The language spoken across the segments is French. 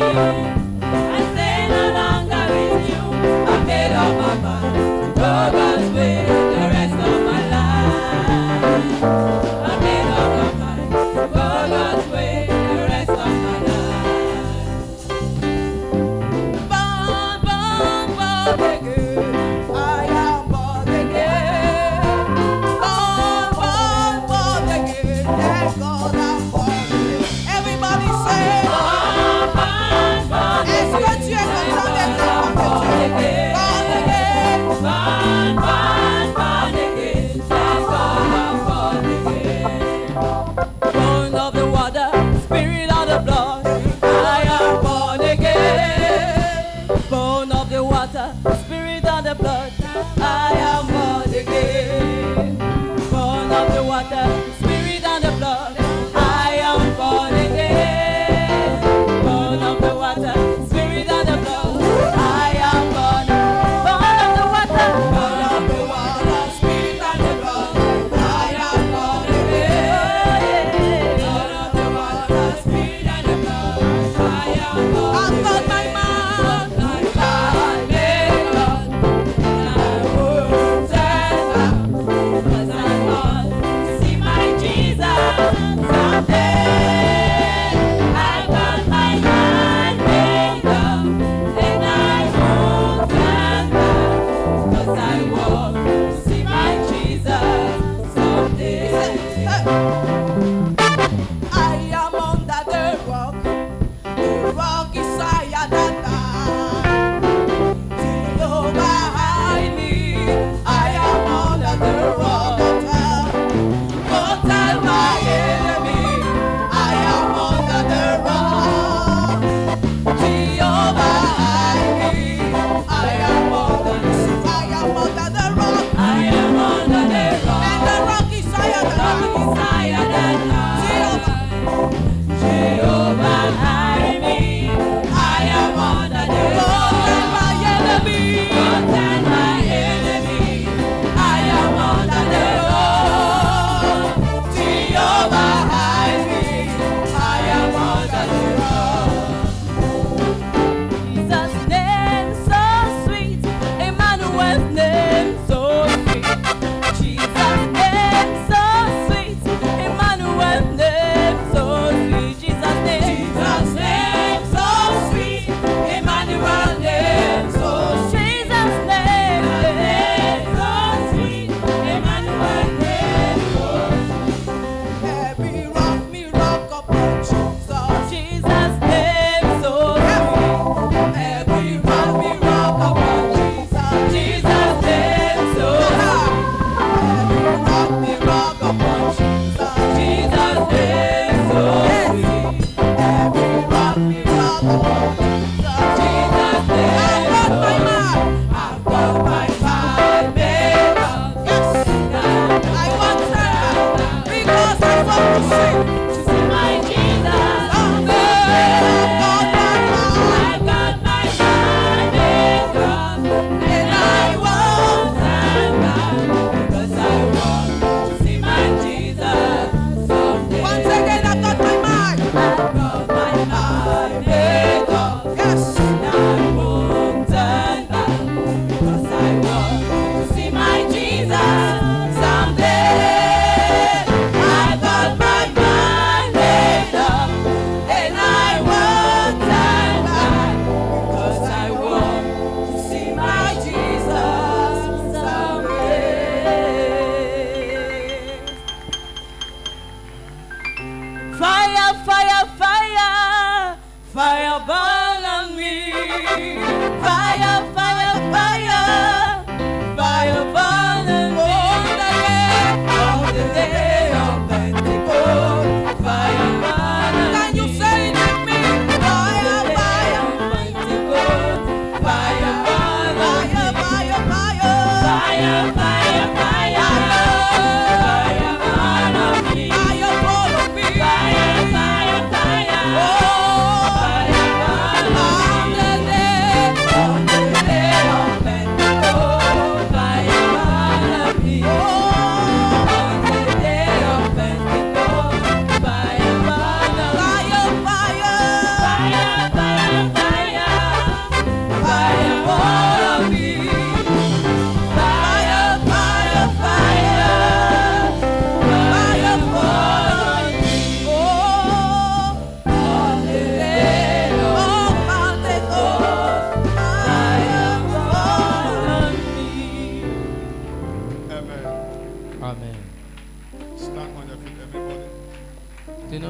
I've got my mind.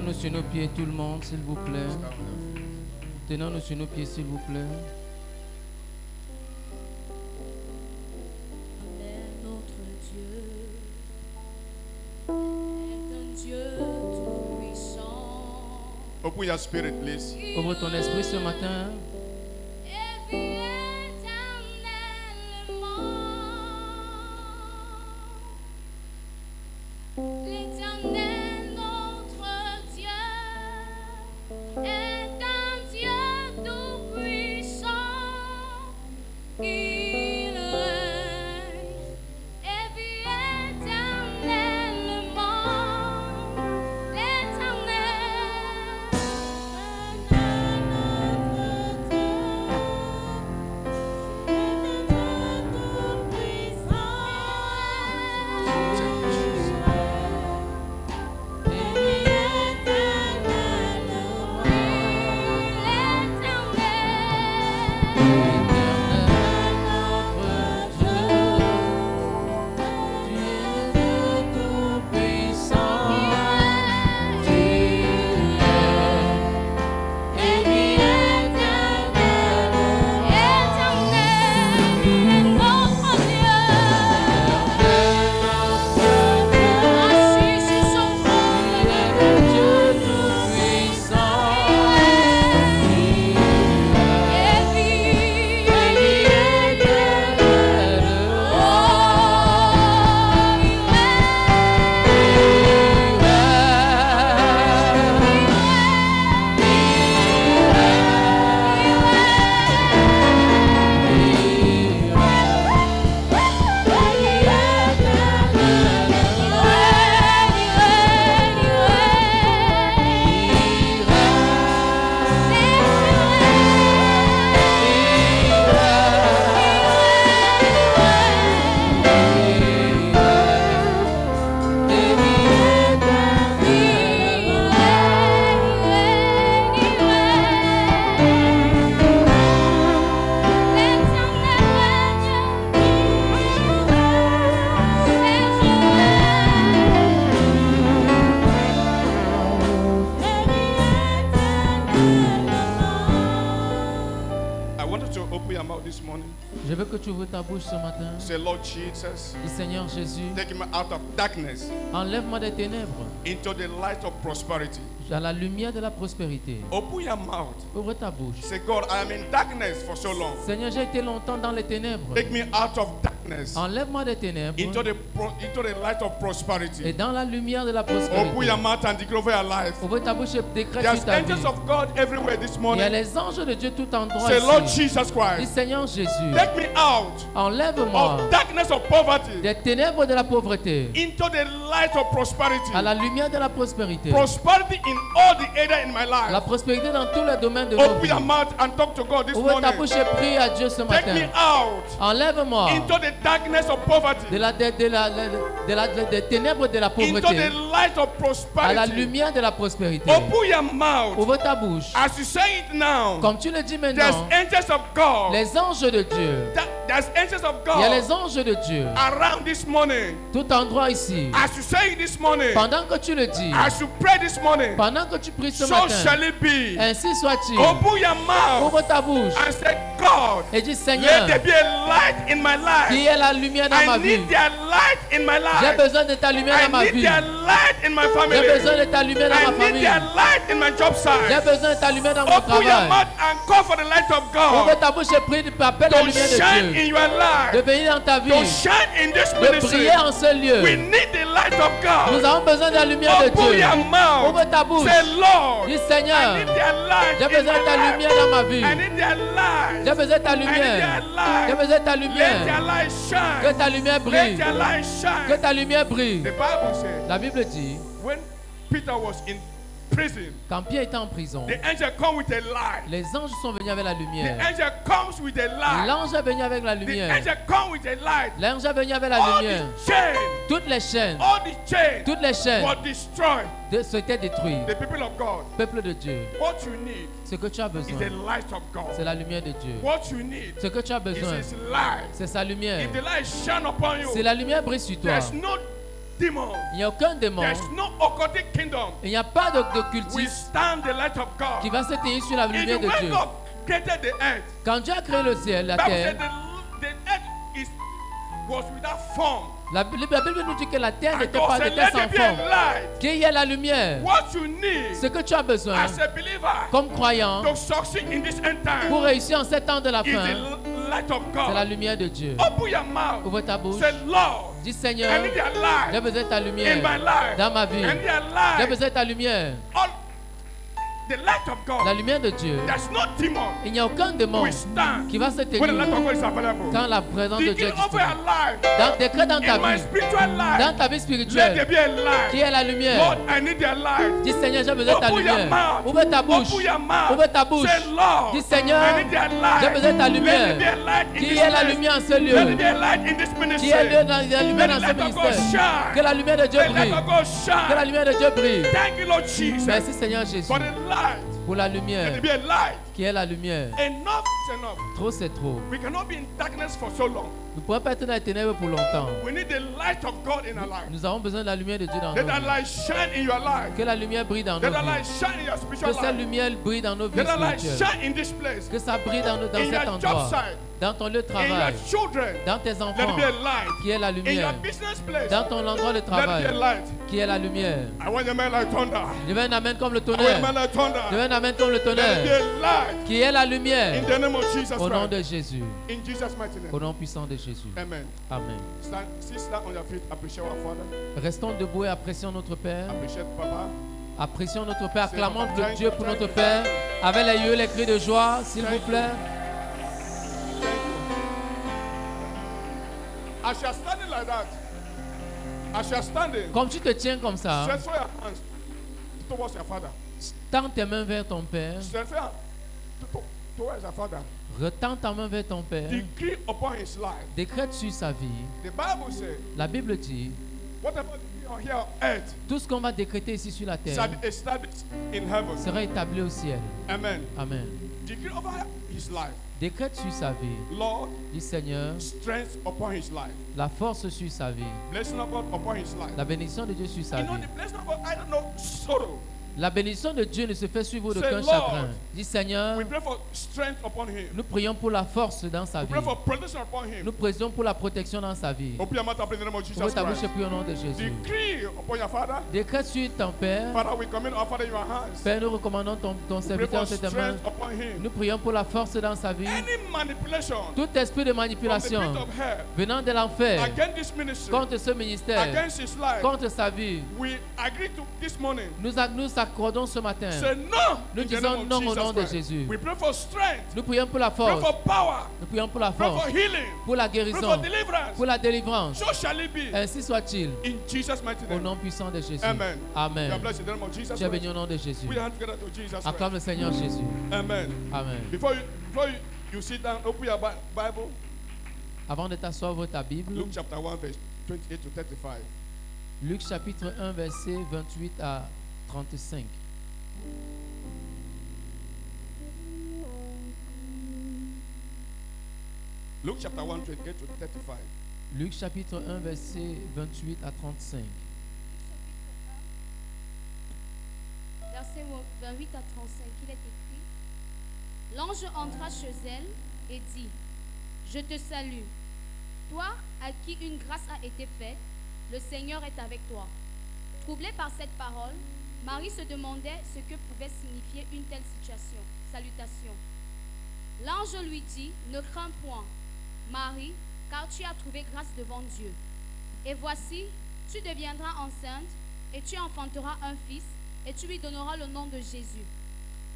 Tenons-nous sur nos pieds, tout le monde, s'il vous plaît. Tenons-nous sur nos pieds, s'il vous plaît. Notre Dieu est un Dieu tout-puissant. Open your spirit, please. Ouvre ton esprit ce matin. Et vis éternellement. L'Éternel, notre Dieu, est un Dieu tout-puissant. Il règne et vit éternellement. L'Éternel, Je veux que tu ouvres ta bouche ce matin. Say, Lord Jesus, Dis, Seigneur Jésus, take me out of darkness enlève-moi des ténèbres into the light of prosperity. à la lumière de la prospérité. Open your mouth. Ouvre ta bouche. Say, God, I am in darkness for so long. Seigneur, j'ai été longtemps dans les ténèbres. Take me out of darkness Enlève-moi des ténèbres into the light of et prosperity. dans la lumière de la Open prospérité. your mouth and declare over your life. Ouvre ta bouche et décrète There's sur ta vie. angels of God everywhere this Il y a morning. les anges de Dieu tout endroit Say, Lord ici. Jesus Dis, Christ, Seigneur Jésus, take me out enlève-moi of darkness of poverty des ténèbres de la pauvreté into the light of prosperity. à la lumière de la prospérité. Prosperity in all the areas in my La life. prospérité dans tous les domaines de nos Open vies. your mouth and talk to God this Ouvre ta morning. bouche et prie à Dieu ce Take me matin. out Enlève-moi into the darkness of poverty, des ténèbres de la into the pauvreté light of à la prosperity. lumière de la prospérité. Open your mouth. Ouvre ta bouche. As you say it now, Comme tu le dis there's maintenant, angels of God. les anges de Dieu. There's angels of Il y a God les anges de Dieu around this morning. tout endroit ici. As you say it this morning, Pendant que tu le dis, as you pray this morning, pendant que tu pries ce so matin, shall it be. ainsi soit-il. Open your mouth Ouvre ta bouche and say, God, et dis, let Seigneur, there be a light in my qui life. est la lumière dans ma I vie. need their light in my J'ai life. besoin de ta lumière I dans ma need vie. their light in my J'ai family. besoin de ta lumière dans I ma need famille. their light in my job J'ai site. besoin de ta lumière dans mon Open your travail. mouth and call for the light of Ouvre God ta bouche et prie, appelle la to lumière de shine Dieu. in your De life, venir dans ta to vie. shine in this De ministry. briller en ce We lieu. need the light of Nous God. avons besoin de la lumière de Open Dieu. your mouth. Ouvre ta bouche. Say, Lord, Dis, I Seigneur, need their light j'ai in besoin de my ta life. lumière dans ma vie. I need their light. J'ai besoin de ta I need their lumière. J'ai light. besoin de ta Let their lumière. light shine. Que ta lumière Let brille. their light shine. Que ta lumière brille. The Bible says, La Bible dit, when Peter was in prison, quand Pierre était en prison, the angel come with a light. les anges sont venus avec la The lumière. angel comes with a light. L'ange est venu avec la The lumière. angel come with a light. L'ange est venu avec la All lumière. the chains, Toutes les chaînes, all the chains toutes les chaînes were destroyed. s'étaient détruites. The people of God, Peuple de Dieu, what you need ce que tu as is besoin, the light of c'est God. la lumière de Dieu. What you need Ce que tu as is besoin, His light. c'est sa lumière. If the light shine upon Si you, la lumière brille sur toi, there's no demon. Il n'y a aucun démon. There's no occultic kingdom. Il n'y a pas We d'occultisme stand the light of qui God. va se tenir sur la lumière Even de when Dieu. God created the earth, Quand Dieu a créé le ciel, la Bible said terre, the earth was without form. la Bible nous dit que la terre And n'était God pas said, n'était let sans there be a forme. light. Qu'il y ait la lumière. What you need Ce que tu as besoin, as a believer comme croyant, to succeed in this end pour time réussir en cet temps de la is fin, the light of c'est la God. lumière de Dieu. Open your mouth. Ouvre ta bouche. Say, Lord, Dis I Seigneur, need your j'ai light besoin de ta in my lumière life. dans ma vie. I need your J'ai light. besoin de ta lumière. All the light of La God. lumière de Dieu. There's no demon. Il n'y a aucun démon We stand qui va se when the light tenir of God is available. quand la présence de Dieu est Begin over your disponible. life. Décrète dans ta In my vie, spiritual dans life, ta vie let spirituelle, there be a light. qui est la lumière. Lord, I need your light. Dis Seigneur, j'ai besoin de ta Open your lumière. mouth. Ouvre ta bouche. Open your mouth. Ouvre ta bouche. Say, Lord, Dis Seigneur, I need your light. j'ai besoin de ta Let lumière. there be a light in Qui this est la place. lumière en ce Let there lieu? be a light in this Qui ministry. est la lumière dans Let ce the light of God ministère? shine. Que la lumière de Dieu Let the light brille. of God Que la shine. lumière de Dieu brille. Thank you, Lord Jesus, Merci Seigneur Jésus for the light. pour la Let lumière. there be a light. Qui est la lumière. Enough is enough. Trop c'est trop. We cannot be in darkness for so long. Nous ne pouvons pas être dans les ténèbres pour longtemps. We need the light of God in our life. Nous avons besoin de la lumière de Dieu dans Let nos that vies. light shine in your life. Que la lumière brille dans nos Let that light vies. shine in your Que spiritual cette life. lumière brille dans nos vies Let that light spirituelles. shine in this place. Que ça brille dans In cet your endroit. job site. Dans ton lieu de In your travail. children. Dans tes Let there enfants. be a light. Qui est la In your lumière. business place. Dans ton endroit de Let there be a travail. light. Qui est la lumière. I want your man like thunder. Je veux un amen comme le I want your tonnerre. man like thunder. Je veux un amen comme le Let there tonnerre. be a light. Qui est la In lumière. the name of Jesus Au nom Christ. de Jésus. In Jesus' mighty Au name. nom puissant de Jésus. Amen. Amen. Stand, sit down on your feet. Appreciate our Father. Restons debout et apprécions notre Père. Appreciate Papa. Apprécions notre Père. Acclamons le Dieu pour notre Père. Avec les yeux, les cris de joie, s'il vous plaît. As you are standing like that, as you are standing, Comme tu te tiens comme ça, stretch your hands towards your Father. tends tes mains vers ton Père. Stretch your hands towards your Father. Retends ta main vers ton Père. Decree upon his life. Décrète sur sa vie. The Bible says, La Bible dit, whatever you do here on earth tout ce qu'on va décréter ici sur la terre shall be established in heaven. sera établi au ciel. Amen. Amen. Decree over his life. Décrète sur sa vie. Lord, Dis Seigneur, strength upon his life. la force sur sa vie. Blessing of God upon his life. La bénédiction de Dieu sur sa You know, vie. the blessing of God, I don't know, sorrow. La bénédiction de Dieu ne se fait suivre Say, d'aucun Lord, chagrin. Dis Seigneur, We pray for strength upon him. nous prions pour la force dans sa We vie. pray for protection upon him. Nous prions pour la protection dans sa vie. Open your mouth and pray in the name of Jesus Ouvre ta bouche et Christ. prie au nom de Jésus. Decree upon your Father. Décrète sur ton Père. Father, we commit our Father in your hands. Père, nous recommandons ton Pray serviteur for entre tes mains. strength upon him. Nous prions pour la force dans sa vie. Any manipulation Tout esprit de from the pit manipulation of hell venant de l'enfer against this ministry, contre ce ministère, against his life, contre sa vie, we agree to this morning. nous accordons ce matin. Say no. Nous in the disons name of non au Jesus nom de Christ. Jésus. We pray for strength. Nous prions pour la Pray force. for power. Nous prions pour la Pray for force, healing. pour la Pray for guérison, deliverance. pour la délivrance. So shall it be. Ainsi soit-il. In Jesus' mighty Au name. nom puissant de Jésus. Amen. You Amen. are blessed in the name of Jesus Tu es béni Christ. au nom de Jésus. Put your hands together to Jesus Christ. Acclame le Seigneur Jésus. Amen. Amen. Before you sit down, open your Bible. Avant de t'asseoir, ouvre ta Bible. Luke chapter 1, verse 28 to 35. Luc chapitre 1, verset 28 à 35. Luke chapter 1, 28 to 35. Luc chapitre 1, verset 28 à 35. Verset 28 à 35, il est écrit: L'ange entra chez elle et dit: Je te salue, toi à qui une grâce a été faite, le Seigneur est avec toi. Troublée par cette parole, Marie se demandait ce que pouvait signifier une telle salutation. L'ange lui dit: Ne crains point, Marie, car tu as trouvé grâce devant Dieu. Et voici, tu deviendras enceinte et tu enfanteras un fils et tu lui donneras le nom de Jésus.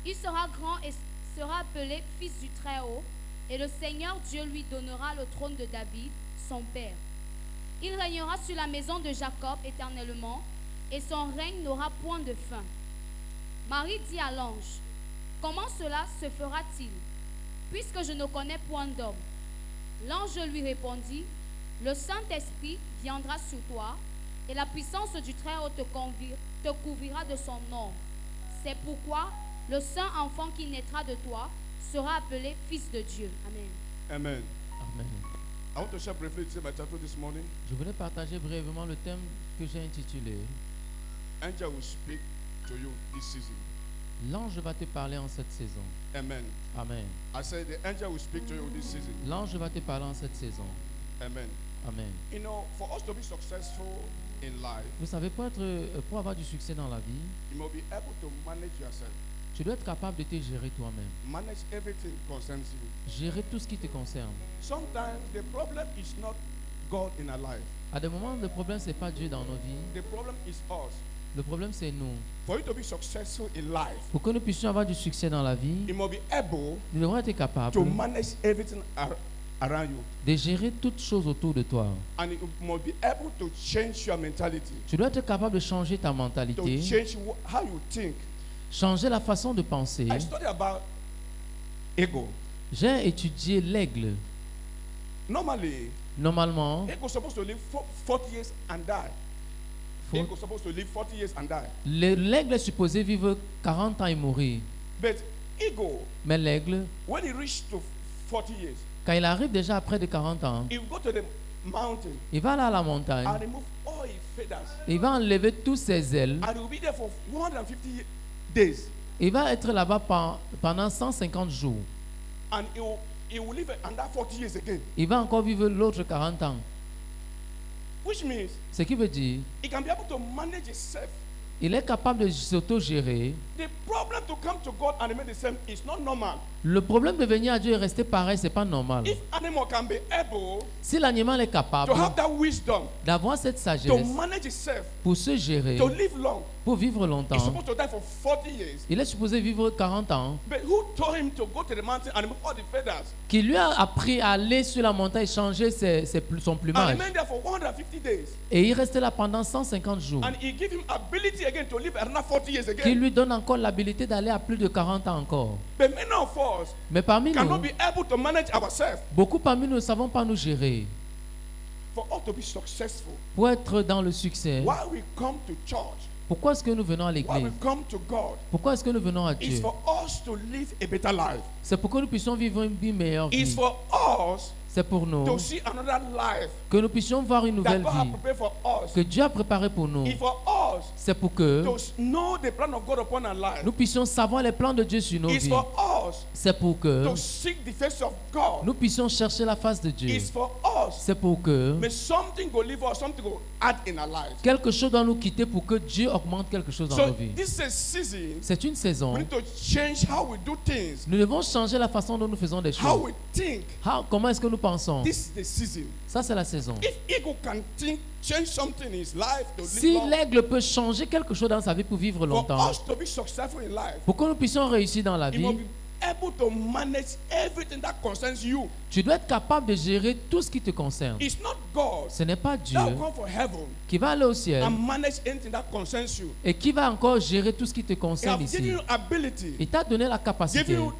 Il sera grand et sera appelé fils du Très-Haut, et le Seigneur Dieu lui donnera le trône de David, son père. Il régnera sur la maison de Jacob éternellement, et son règne n'aura point de fin. Marie dit à l'ange: Comment cela se fera-t-il, puisque je ne connais point d'homme? L'ange lui répondit: Le Saint-Esprit viendra sur toi, et la puissance du Très-Haut te couvrira de son ombre. C'est pourquoi le saint enfant qui naîtra de toi sera appelé fils de Dieu. Amen. Amen. Amen. I want to share briefly my title this morning. Je voulais partager brièvement le thème que j'ai intitulé Angel will speak to you this season. L'ange va te parler en cette saison. Amen. Amen. I said the angel will speak to you this season. L'ange va te parler en cette saison. Amen. Amen. You know, for us to be successful in life, Vous savez, pour avoir du succès dans la vie, you must be able to manage yourself. tu dois être capable de te gérer toi-même. Manage everything concerns you. Gérer tout ce qui te concerne. Sometimes the problem is not God in our life. À des moments, le problème, ce n'est pas Dieu dans nos vies. The problem is us. Le problème, c'est nous. For you to be successful in life, Pour que nous puissions avoir du succès dans la vie, you must be able nous devons être capables to manage everything around you. de gérer toutes choses autour de toi. And you must be able to change your mentality, Tu dois être capable de changer ta to mentalité, change how you think. changer la façon de penser. I study about ego. J'ai étudié l'aigle. Normally, Normalement, ego is supposed to live 40 years and die. faut- Ego is supposed to live 40 years and die. l'aigle est supposé vivre 40 ans et mourir. But ego, Mais l'aigle, when he reaches to 40 years, quand il arrive déjà à près de 40 ans, he will go to the mountain il va aller à la montagne. and remove all his feathers. Il va enlever tous ses ailes. And he will be there for 150 days. Il va être là-bas pendant 150 jours. And he will live another 40 years again. Il va encore vivre l'autre 40 ans. Which means Ce qui veut dire, he can be able to manage himself. il est capable de s'auto-gérer. The problem to come to God and remain the same is not normal. Le problème de venir à Dieu et rester pareil, c'est pas normal. If animal can be able Si l'animal est capable to have that wisdom d'avoir cette to sagesse manage itself, pour se gérer, to live long, pour vivre he's longtemps, supposed to die for 40 years. il est supposé vivre 40 ans, But who told him to go to the mountain and remove all the feathers qui lui a appris à aller sur la montagne et changer son and plumage. remain there for 150 days? Et il restait là pendant 150 jours, And he give him ability again to live another 40 years qui again. lui donne encore l'habilité d'aller à plus de 40 ans encore. But many of us Mais parmi cannot nous, be able to manage ourselves. beaucoup parmi nous ne savons pas nous gérer. For us to be successful, Pour être dans le succès, why we come to church, pourquoi est-ce que nous venons à why l'église? we come to God, Pourquoi est-ce que nous venons à is Dieu? for us to live a better life. C'est pour que nous puissions vivre une vie meilleure It's vie. for us C'est pour nous to see another life que nous puissions voir une that nouvelle God has vie prepared for us. que Dieu a préparée pour nous. It's for us C'est pour que to know the plan of God upon our life. nous puissions savoir les plans de Dieu sur nos It's vies. for us C'est pour que to seek the face of God. nous puissions chercher la face de Dieu. It's for us. C'est pour que May something go live or something go add in our lives. quelque chose doit nous quitter pour que Dieu augmente quelque chose dans So nos vies. this is a season C'est une saison. we need to change how we do things, Nous devons changer la façon dont nous faisons des how choses. we think. Comment est-ce que nous pensons? This is the season. Ça, c'est la saison. If ego can think, change something in his life to live Si long, l'aigle peut changer quelque chose dans sa vie pour vivre for longtemps, us to be successful in life, pour que nous puissions réussir dans la you must vie, be able to manage everything that concerns you. tu dois être capable de gérer tout ce qui te concerne. It's not God Ce n'est pas Dieu that will come for heaven qui va aller au ciel and manage anything that concerns you. et qui va encore gérer tout ce qui te He concerne has given ici. you ability, Il t'a donné la given capacité. you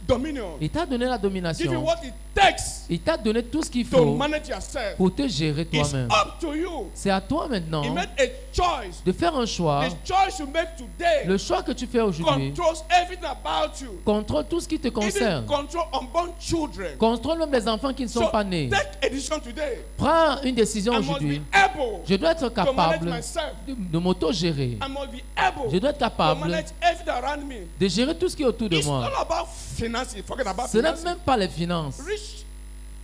dominion, Il t'a donné la given you domination. what it takes Il t'a donné tout ce qu'il to faut manage yourself. pour te gérer It's toi-même. up to you. C'est à toi maintenant He made a choice. de faire un choix. The choice you make today Le choix que tu fais aujourd'hui controls everything about you. contrôle tout ce qui te Even concerne. control unborn children. Contrôle même les enfants qui ne sont So pas nés. take a decision today. Prends une décision I must be aujourd'hui. able Je dois être to manage capable myself. de m'auto-gérer. I must be able Je dois être to capable manage everything around me. de gérer tout ce qui est autour de It's moi. not about finances. Forget about Ce n'est finances. même pas les finances.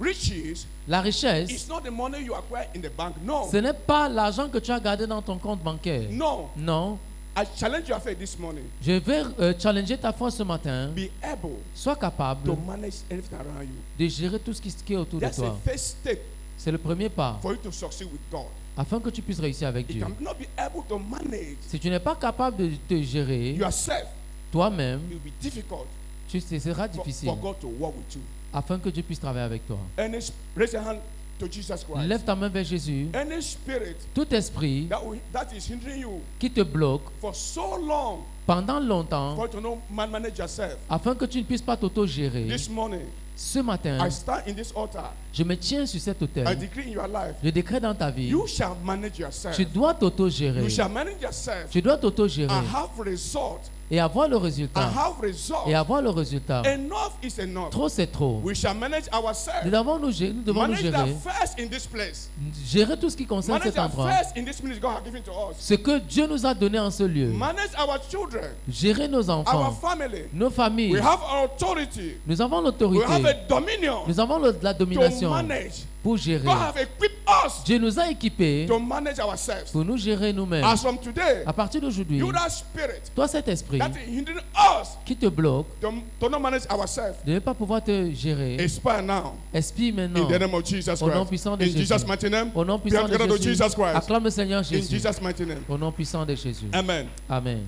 Riches La richesse, is not the money you acquire in the bank. No. ce n'est pas l'argent que tu as gardé dans ton compte bancaire. No. Non. I challenge your faith this morning. Je vais challenger ta foi ce matin. Be able Sois capable to manage everything around you. de gérer tout ce qui est autour de That's the toi. first step C'est le premier pas for you to succeed with God. afin que tu puisses réussir avec You Dieu. cannot be able to manage Si tu n'es pas capable de te gérer yourself. toi-même, It will be difficult ce sera for difficile God to work with you. afin que Dieu puisse travailler avec toi. Any raise your hand to Jesus Christ. Lève ta main vers Jésus. Any spirit Tout esprit that is hindering you qui te bloque for so long pendant longtemps for you to know manage yourself. afin que tu ne puisses pas t'auto-gérer. This morning, Ce matin, I stand in this altar. je me tiens sur cet I autel. decree in your life, Je décrète dans ta vie, you shall manage yourself. tu dois t'auto-gérer. You shall manage yourself Tu dois t'auto-gérer and have result et avoir le and résultat. have results, Et avoir le résultat. enough is enough. Trop, c'est trop. We shall manage ourselves. Nous devons nous Manage gérer. that first in this place. Gérer tout ce qui concerne Manage cet that endroit. first in this ministry God has given to us. Ce que Dieu nous a donné en ce lieu. Manage our children, Gérer nos our enfants, family. nos familles. We have authority. Nous avons We l'autorité. have a dominion Nous avons la to domination manage. pour gérer. God have equipped us Dieu nous a équipés to manage ourselves. pour nous gérer nous-mêmes. As from today, À partir d'aujourd'hui, you that spirit toi cet esprit that is hindering us qui te bloque to not manage ourselves, de ne pas pouvoir te gérer, expire now. expire In maintenant. the name of Jesus Au nom Christ. puissant de In Jésus. Jesus' mighty name. Au nom We puissant are de together to Jésus. Jesus Christ. Acclame le Seigneur In Jésus. Jesus' mighty name. Au nom puissant de Jésus. Amen. Amen.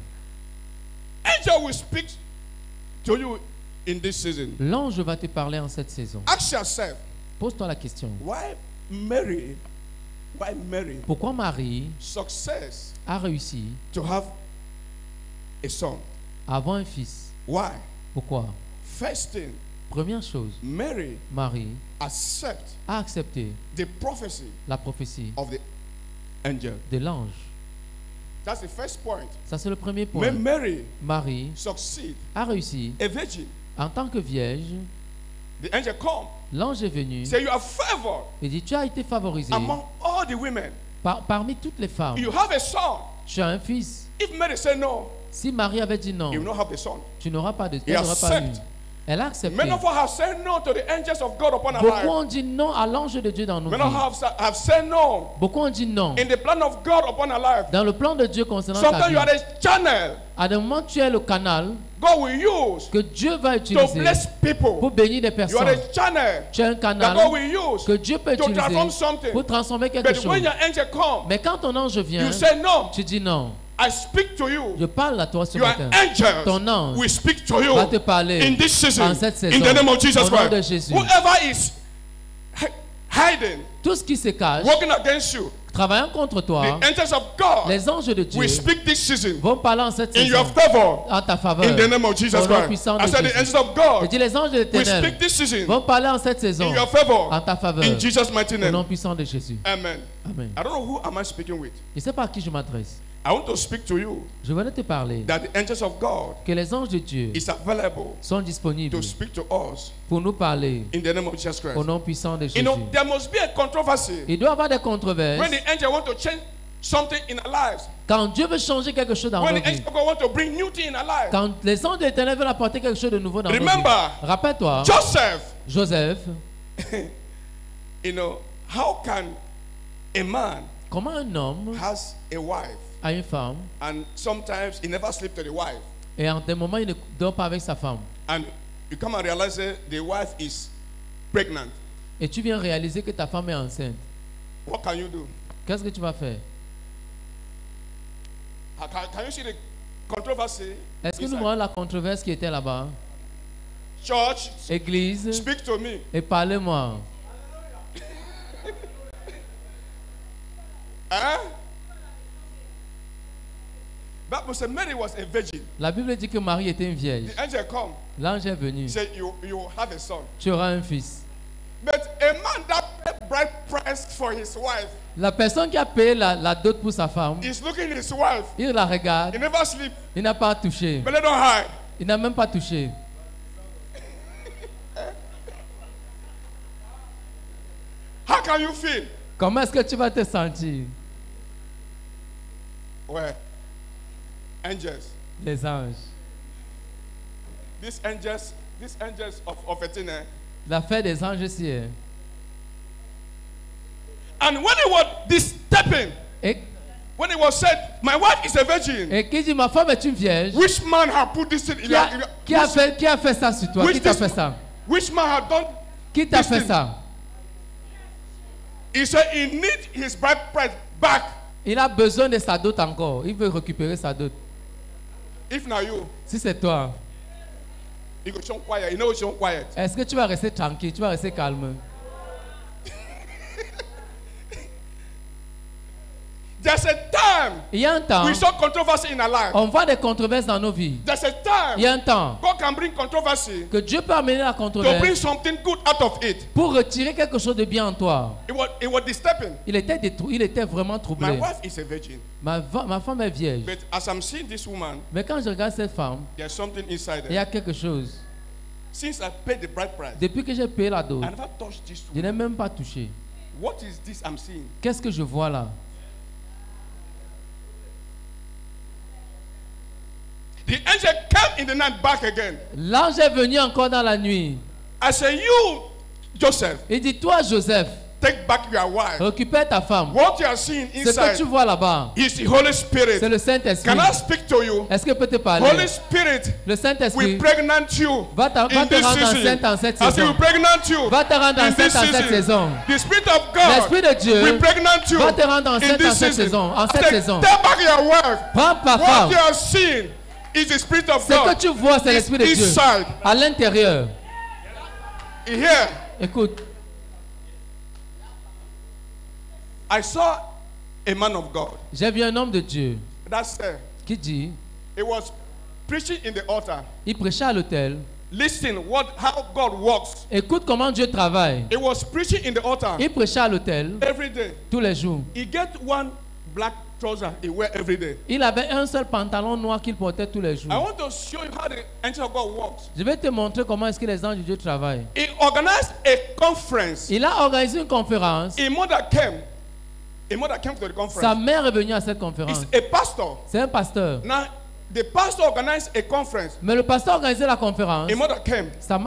Angel will speak to you in this season. L'ange va te parler en cette saison. Ask yourself, Pose-toi la question. why Mary Pourquoi Marie success a réussi to have a son? à avoir un fils? Why? Pourquoi? First thing, Première chose, Mary Marie accept a accepté the prophecy la prophétie of the angel. de l'ange. That's the first point. Ça, c'est le premier point. When Mary Marie succeed, a réussi a virgin, en tant que vierge. the angel come, L'ange est venu say you are favored et dit, tu as été favorisé among all the women. parmi toutes les femmes. You have a son. Tu as un fils. If Mary say no, Si Marie avait dit non, you will not have the son. tu n'auras pas de He elle n'aura pas eu. accept. Elle a accepté. Many of us have said no to the angels of God upon our Beaucoup life. ont dit non à l'ange de Dieu dans nos Many of vies. us have said no Beaucoup ont dit non. in the plan of God upon our life. Dans le plan de Dieu concernant ta Sometimes vie. you are a channel À un moment, tu es le canal God will use que Dieu va to utiliser bless pour people. bénir des You are personnes. a channel Tu es un that canal God will use que Dieu peut to transform utiliser something. pour transformer quelque But when chose. your angel comes, Mais quand ton ange vient, you say no. tu dis non. I speak to you. Je parle à toi ce Your matin. angels Ton ange will speak to you va te parler in this season. en cette saison. In the name of Jesus Au nom de Christ. Jésus. Whoever is hiding, Tout ce qui se cache, working against you, travaillant contre toi, the angels of God les anges de Dieu will speak this season vont parler en cette in your saison favor. en ta faveur. In the name of Jesus Au nom Christ. puissant de I said the Jésus. angels of Je God dis les anges de will l'Éternel speak this season vont parler en cette saison in your favor. en ta faveur. In Jesus' mighty Au nom name. puissant de Jésus. Amen. Amen. I don't know who am I speaking with. Je ne sais pas à qui je m'adresse. I want to speak to you Je voulais te parler that the angels of God que les anges de Dieu is available sont disponibles to speak to us pour nous parler in the name of Jesus Christ. au nom puissant de You Jésus. know, there must be a controversy Il doit y avoir des controverses. when the angel want to change something in our lives. Quand Dieu veut changer quelque chose dans When nos the vies. angels of God want to bring new thing in our lives. Quand les anges de l'Éternel veulent apporter quelque chose de nouveau dans nos vies. Remember, Rappelle-toi, Joseph, Joseph, you know, how can a man comment un homme has a wife a une femme and sometimes he never sleep to the wife et en des moments il ne dort pas avec sa femme. and you come and realize that the wife is pregnant. Et tu viens réaliser que ta femme est enceinte. What can you do? Qu'est-ce que tu vas faire? Can you see the controversy? Est-ce que nous inside? voyons la controverse qui était là-bas? Church, Église, speak to me. et parlez-moi. Huh? Bible said Mary was a virgin. La Bible dit que Marie était une vierge. The angel come, L'ange est venu. said you have a son. Tu auras un fils. But a man that paid bride price for his wife La personne qui a payé la dot pour sa femme, is looking at his wife. il la regarde, He never sleep, il n'a pas touché. but they don't hide. Il n'a même pas touché. How can you feel? Comment est-ce que tu vas te sentir? Well, angels. Les anges. These angels of Athena. L'affaire des anges ici. Hein. And when it was this stepping, when it was said, my wife is a virgin, Et qui dit ma femme est une vierge? which man had put this in Qui a fait ça sur toi? Qui t'a fait ça? Which man had done? Qui t'a this fait thing? ça? He said he needs his bride price back. Il a besoin de sa dot encore. Il veut récupérer sa dot. If not you, Si c'est toi, you go show quiet. You know show quiet. est-ce que tu vas rester tranquille? Tu vas rester calme? The There's a time Il y a un temps, we saw controversy in our life. on voit des controverses dans nos vies. There's a time Il y a un temps God can bring controversy que Dieu peut amener la to bring controverse something good out of it. pour retirer quelque chose de bien en toi. It was disturbing. Il était vraiment My troublé. wife is a virgin. Ma femme est vierge. But as I'm seeing this woman, Mais quand je regarde cette femme, there's something inside il y a her. quelque chose. Since I paid the bride price, Depuis que j'ai payé la dot, I never touched this je woman. n'ai même pas touché. What is this I'm seeing? Qu'est-ce que je vois là? The angel came in the night back again. L'ange est venu encore dans la nuit. I say, you, Joseph, Il dit, toi Joseph, take back your wife. récupère ta femme. What you are seeing Ce que inside tu vois là-bas, is the Holy c'est Spirit. le Saint-Esprit. Can I speak to you? Est-ce que peut te Holy parler? Spirit Le Saint-Esprit will pregnant you va te in rendre this enceinte season. en cette As he will saison. pregnant you Va te rendre in this enceinte en cette season. saison. The Spirit of God L'Esprit de Dieu will pregnant you va te rendre in enceinte en this cette season. saison. En I cette said, saison. take back your wife. Prends ta What femme. you are seeing is the Spirit of Ce que God. tu vois, c'est l'Esprit de Dieu. Inside. À l'intérieur. Here, Écoute, I saw a man of God. j'ai vu un homme de Dieu That said, qui dit, he was preaching in the altar. il prêchait à l'autel. Listen, how God works. Écoute comment Dieu travaille. He was preaching in the altar Il prêchait à l'autel every day. tous les jours. He get one black trouser he wear every day. Il avait un seul pantalon noir qu'il portait tous les I jours. want to show you how the angel of God works. Je vais te montrer comment est-ce que les anges de Dieu travaillent. He organized a conference. Il a organisé une conférence. A mother came. A mother came to the Sa conference. mère est venue à cette conférence. He's a pastor. C'est un pasteur. Now, the pastor organized a conference. Mais le pasteur a organisé la conférence. A mother came. Sa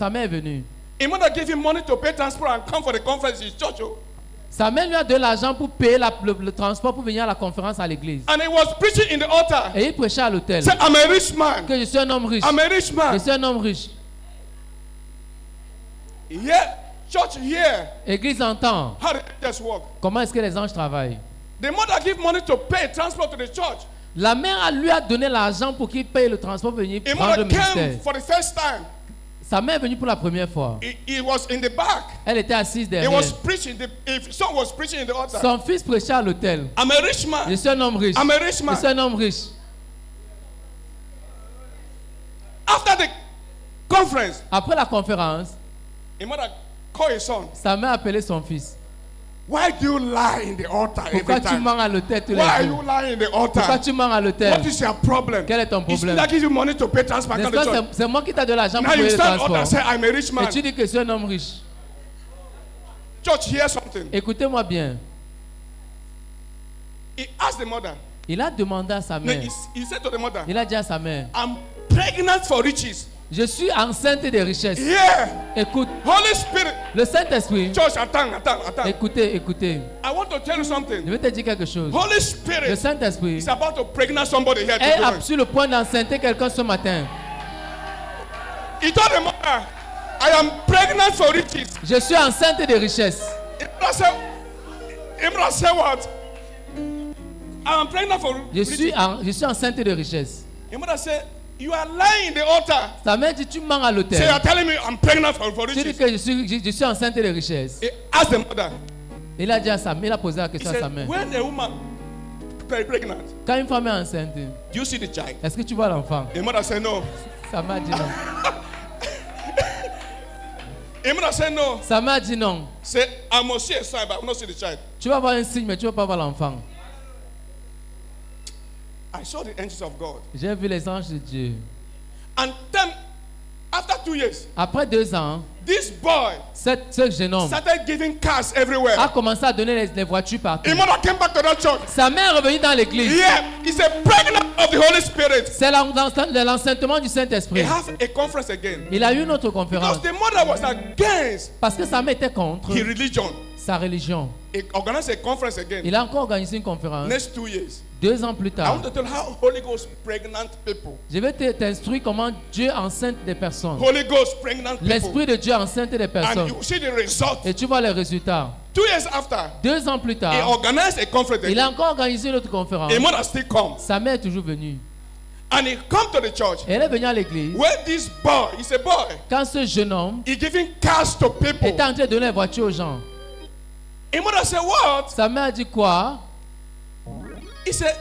mère est venue. A mother gave him money to pay transport and come for the conference in his church. Oh. Sa mère lui a donné l'argent pour payer le transport pour venir à la conférence à l'église. And he was preaching in the altar. Et il prêchait à l'autel. Said, I'm a rich man. Que je suis un homme riche. I'm a rich Je man. suis un homme riche. Yeah, church here. Église entend. How the angels work. Comment est-ce que les anges travaillent? The mother give money to pay transport to the church. La mère lui a donné l'argent pour qu'il paye le transport pour venir A prendre le mother ministère. came for the first time. Sa mère est venue pour la première fois. He was in the back. Elle était assise He derrière. was preaching. His son was preaching in the altar. Son fils prêchait à l'autel. I'm a rich Je man. suis un homme riche. I'm a rich Je suis man. un homme riche. After the conference, Après la conférence, a mother called his son. sa mère a appelé son fils. Why do you lie in the altar Pourquoi every tu time? mens à l'autel tous Why are les you jours? lying in the Pourquoi altar? tu mens à l'autel? What is your problem? Quel est ton It's problème? like you money to pay transport N'est-ce to the pas, church. c'est moi qui t'ai donné l'argent Now pour you payer le stand up and transport. say, I'm a rich Et man. tu dis que je suis un homme riche. Church, hear something. Écoutez-moi bien. He asked the mother. Il a demandé à sa No, mère. he said to the mother, Il a dit à sa mère, I'm pregnant for riches. je suis enceinte des richesses. Yeah. Écoute, Holy Spirit. le Saint-Esprit. Church, attends. Écoutez. I want to tell you something. Je vais te dire quelque chose. Holy Le Spirit Saint-Esprit is about to pregnant somebody here est today. sur le point d'enceinte quelqu'un ce matin. He told the mother, I am pregnant for riches. Je suis enceinte des richesses. Imra said what? I am pregnant for Je riches. suis enceinte de richesses. Your mother said, you are lying in the altar. Sa mère dit, tu mens à Say, you l'autel. are telling me I'm pregnant for Tu dis riches. que je suis enceinte de richesses. He asked the mother. Il a dit à sa mère, il a posé la He question à sa said, mère. when a woman pregnant, Quand une femme est enceinte, do you see the child? est-ce que tu vois l'enfant? The mother said no. Sa mère dit non. The mother said no. Sa mère dit non. Say, I must see a sign, but I will not see the child. Tu vas voir un signe, mais tu ne vas pas voir l'enfant. I saw the angels of God. J'ai vu les anges de Dieu. And then, after 2 years, Après 2 ans, this boy ce jeune homme started giving cars everywhere. a commencé à donner les voitures partout. The mother came back to that church. Sa mère est revenue dans l'église. Yeah, he's a pregnant of the Holy Spirit. C'est l'enceintement du He Saint-Esprit. have a conference again. Il a eu une autre Because conférence. the mother was against Parce que sa mère était contre his religion. sa religion. He organized a conference again. Il a encore organisé une conférence. Next 2 years. 2 ans plus I tard. want to tell how Holy Ghost pregnant people. Je vais t'instruire comment Dieu enceinte des personnes. Holy Ghost pregnant people. L'Esprit de Dieu enceinte des And personnes. you see the result. Et tu vois les résultats. 2 years after, 2 ans plus he tard, organized a conference il a again. encore organisé une autre conférence. A mother still comes. Sa mère est toujours venue. And he come to the church. Elle est venue à l'église. Where this boy, he's a boy, Quand ce jeune homme he giving cars to people. était en train de donner la voiture aux gens, A mother said, what? sa mère a dit quoi? He said,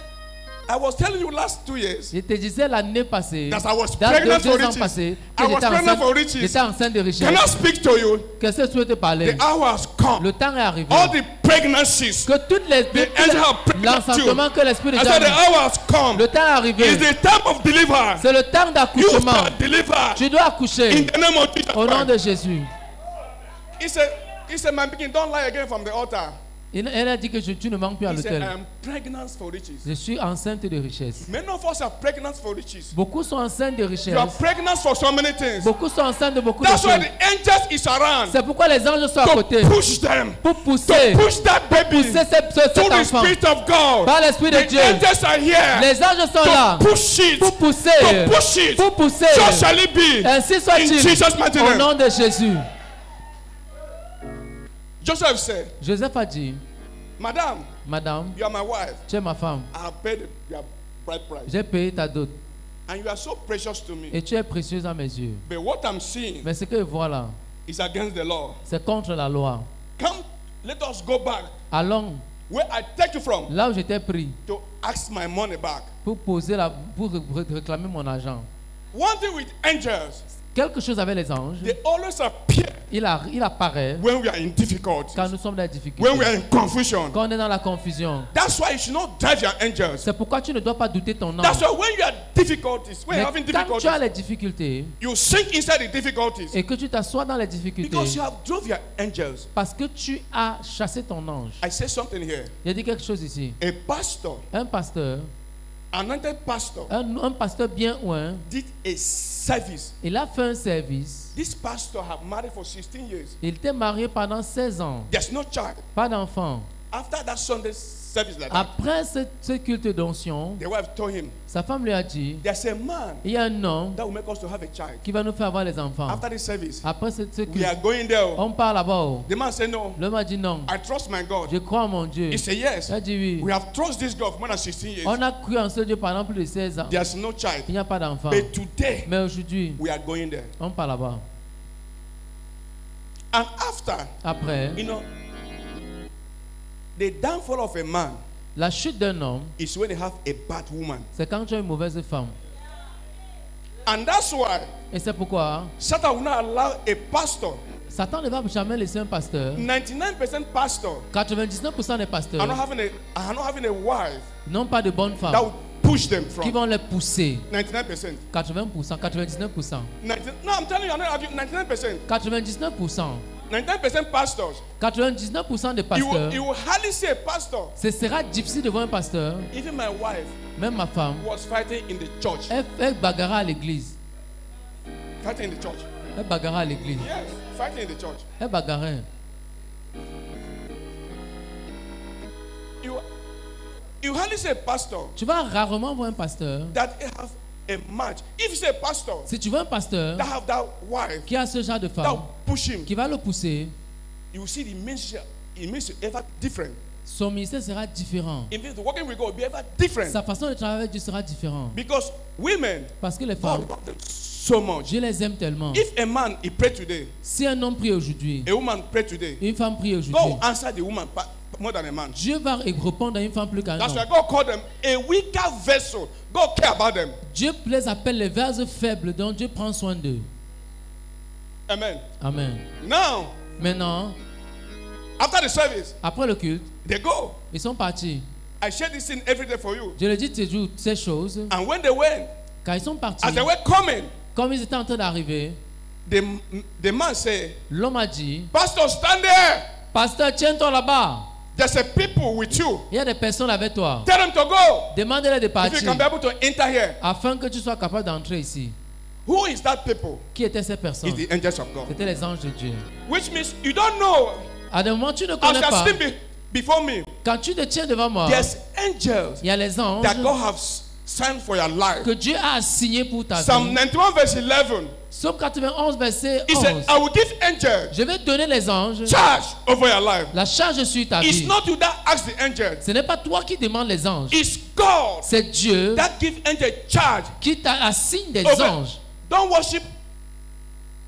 I was telling you last 2 years Je te disais l'année passée, that I was dans pregnant 2 for ans riches. passés, I was pregnant for riches. j'étais enceinte de richesse. Can I speak to you? Qu'est-ce que tu veux te parler? The hour has come. Le temps est arrivé. All the pregnancies, Que toutes les the angel have pregnant you. l'enfantement que l'esprit de I Dieu said the a mis. hour has come. Le temps est arrivé. It's the time of deliverance. C'est le temps You d'accouchement. shall deliver Tu dois accoucher in the name of Jesus au nom Christ. de Jésus. He said, my beginning, don't lie again from the altar. Elle a dit que tu ne manques plus à He said, l'hôtel. I am pregnant for riches. Je suis enceinte de richesse. Many of us are pregnant for riches. Beaucoup sont enceintes de richesse. You are pregnant for so many things. Beaucoup sont enceintes de beaucoup de That's why choses. the angels is around C'est pourquoi les anges sont à côté. to push them, Pour pousser. to push that baby Pousser cet to the enfant. Spirit of God. Par l'Esprit de The Dieu. angels are here Les anges sont là. to push it, Pour pousser. to push it. Pour pousser. So shall it be. Ainsi In soit-il. Jesus' mighty Au name. nom de Jésus. Joseph said, Joseph a dit, Madame, Madame, you are my wife. tu es ma femme. I have paid your bride price. J'ai payé ta dot. And you are so precious to me. Et tu es précieuse à mes yeux. But what I'm seeing Mais ce que je vois là, is against the law. c'est contre la loi. Come, let us go back Allons where I take you from là où j'étais pris to ask my money back. pour réclamer mon argent. One thing with angels, Quelque chose avec les anges, they always appear il apparaît when we are in difficulties, quand nous sommes dans la difficulté, when we are in confusion. quand on est dans la confusion. That's why you should not drive your angels. C'est pourquoi tu ne dois pas douter ton That's ange. why when you are difficulties, when Mais you're having quand tu as difficulties, les difficultés you sink inside the difficulties et que tu t'assois dans les difficultés because you have drove your angels. parce que tu as chassé ton ange. I say something here. Il a dit quelque chose ici. A pastor, Un pasteur, anointed pastor, un pasteur bien oint, did a service. il a fait un service. This pastor have married for 16 years. Il était marié pendant 16 ans. There's no child. Pas d'enfant. After that Sunday service like that, Après ce culte d'onction, the wife told him, sa femme lui a dit, there's a man il y a un homme that will make us to have a child. qui va nous faire avoir les enfants. After this service, Après ce we culte, are going there. on part là-bas. The man said, no, L'homme a dit non. I trust my God. Je crois en mon Dieu. He said, yes. Il a dit oui. We have trusted this God for more than 16 years. On a cru en ce Dieu pendant plus de 16 ans. There's no child. Il n'y a pas d'enfant. But today, Mais aujourd'hui, we are going there. on part là-bas. And after, Après, you know, the downfall of a man la chute d'un homme, is when they have a bad woman. c'est quand tu as une mauvaise femme. And that's why Et c'est pourquoi Satan will not allow a pastor, Satan ne va jamais laisser un pasteur. 99% pastor, 99% des pasteurs are not having a wife n'ont pas de bonnes that femmes will push them qui from. vont les pousser. 99%. 80%, 99%. No, I'm telling you, I'm not having 99%. 99%. 99% pastors. 99% des You pasteurs. will hardly see a pastor. Ce sera difficile de voir un pasteur. Even my wife Même ma femme, was fighting in the church. elle bagarra à l'église. Fighting in the church. Elle bagarra à l'église. Yes, fighting in the church. Elle bagarrait. You hardly see a pastor Tu vas rarement voir un pasteur. that have a match. If you say a pastor Si tu veux un pasteur that have that wife qui a ce genre de that femme, will push him, qui va le pousser, you will see the ministry. It makes you ever different. son ministère sera différent. In fact, the working with God will be ever different. Sa façon de travailler avec Dieu sera différente. Because women, Parce que les femmes, God loves them so much. je les aime tellement. If a man he pray today, Si un homme prie aujourd'hui, a woman pray today, une femme prie God aujourd'hui, will answer the woman more than a man. Dieu va répondre à une femme plus qu'un That's why homme. God called them a weaker vessel. God care about them. Dieu les appelle les vases faibles dont Dieu prend soin d'eux. Amen. Amen. Now, Maintenant, after the service, après le culte, they go. ils sont partis. I share this thing every day for you. Je le dis toujours ces choses. And when they went, Quand ils sont partis, as they were coming, comme ils étaient en train d'arriver, the man said, l'homme a dit, Pastor, stand there. Pasteur, tiens-toi là-bas. There's a people with you. Il y a des personnes avec toi. Tell them to go. Demande-les de If you partir can be able to enter here. afin que tu sois capable d'entrer ici. Who is that people? Qui étaient ces personnes? It's the angels of God. C'était les anges de Dieu. Which means you don't know. À des moments, tu ne As connais you are pas. sitting before me, Quand tu te tiens devant moi, there's angels il y a les anges that God has signed for your life. que Dieu a assignés pour ta Psalm vie. 91 verse 11. Psaume 91, verset He said, 11. I will give angels Je vais donner les anges charge over your life. la charge sur ta It's vie. not you that ask the angels. Ce n'est pas toi qui demandes les anges. It's God C'est Dieu that give angel charge. qui t'assigne des Over. anges. Don't worship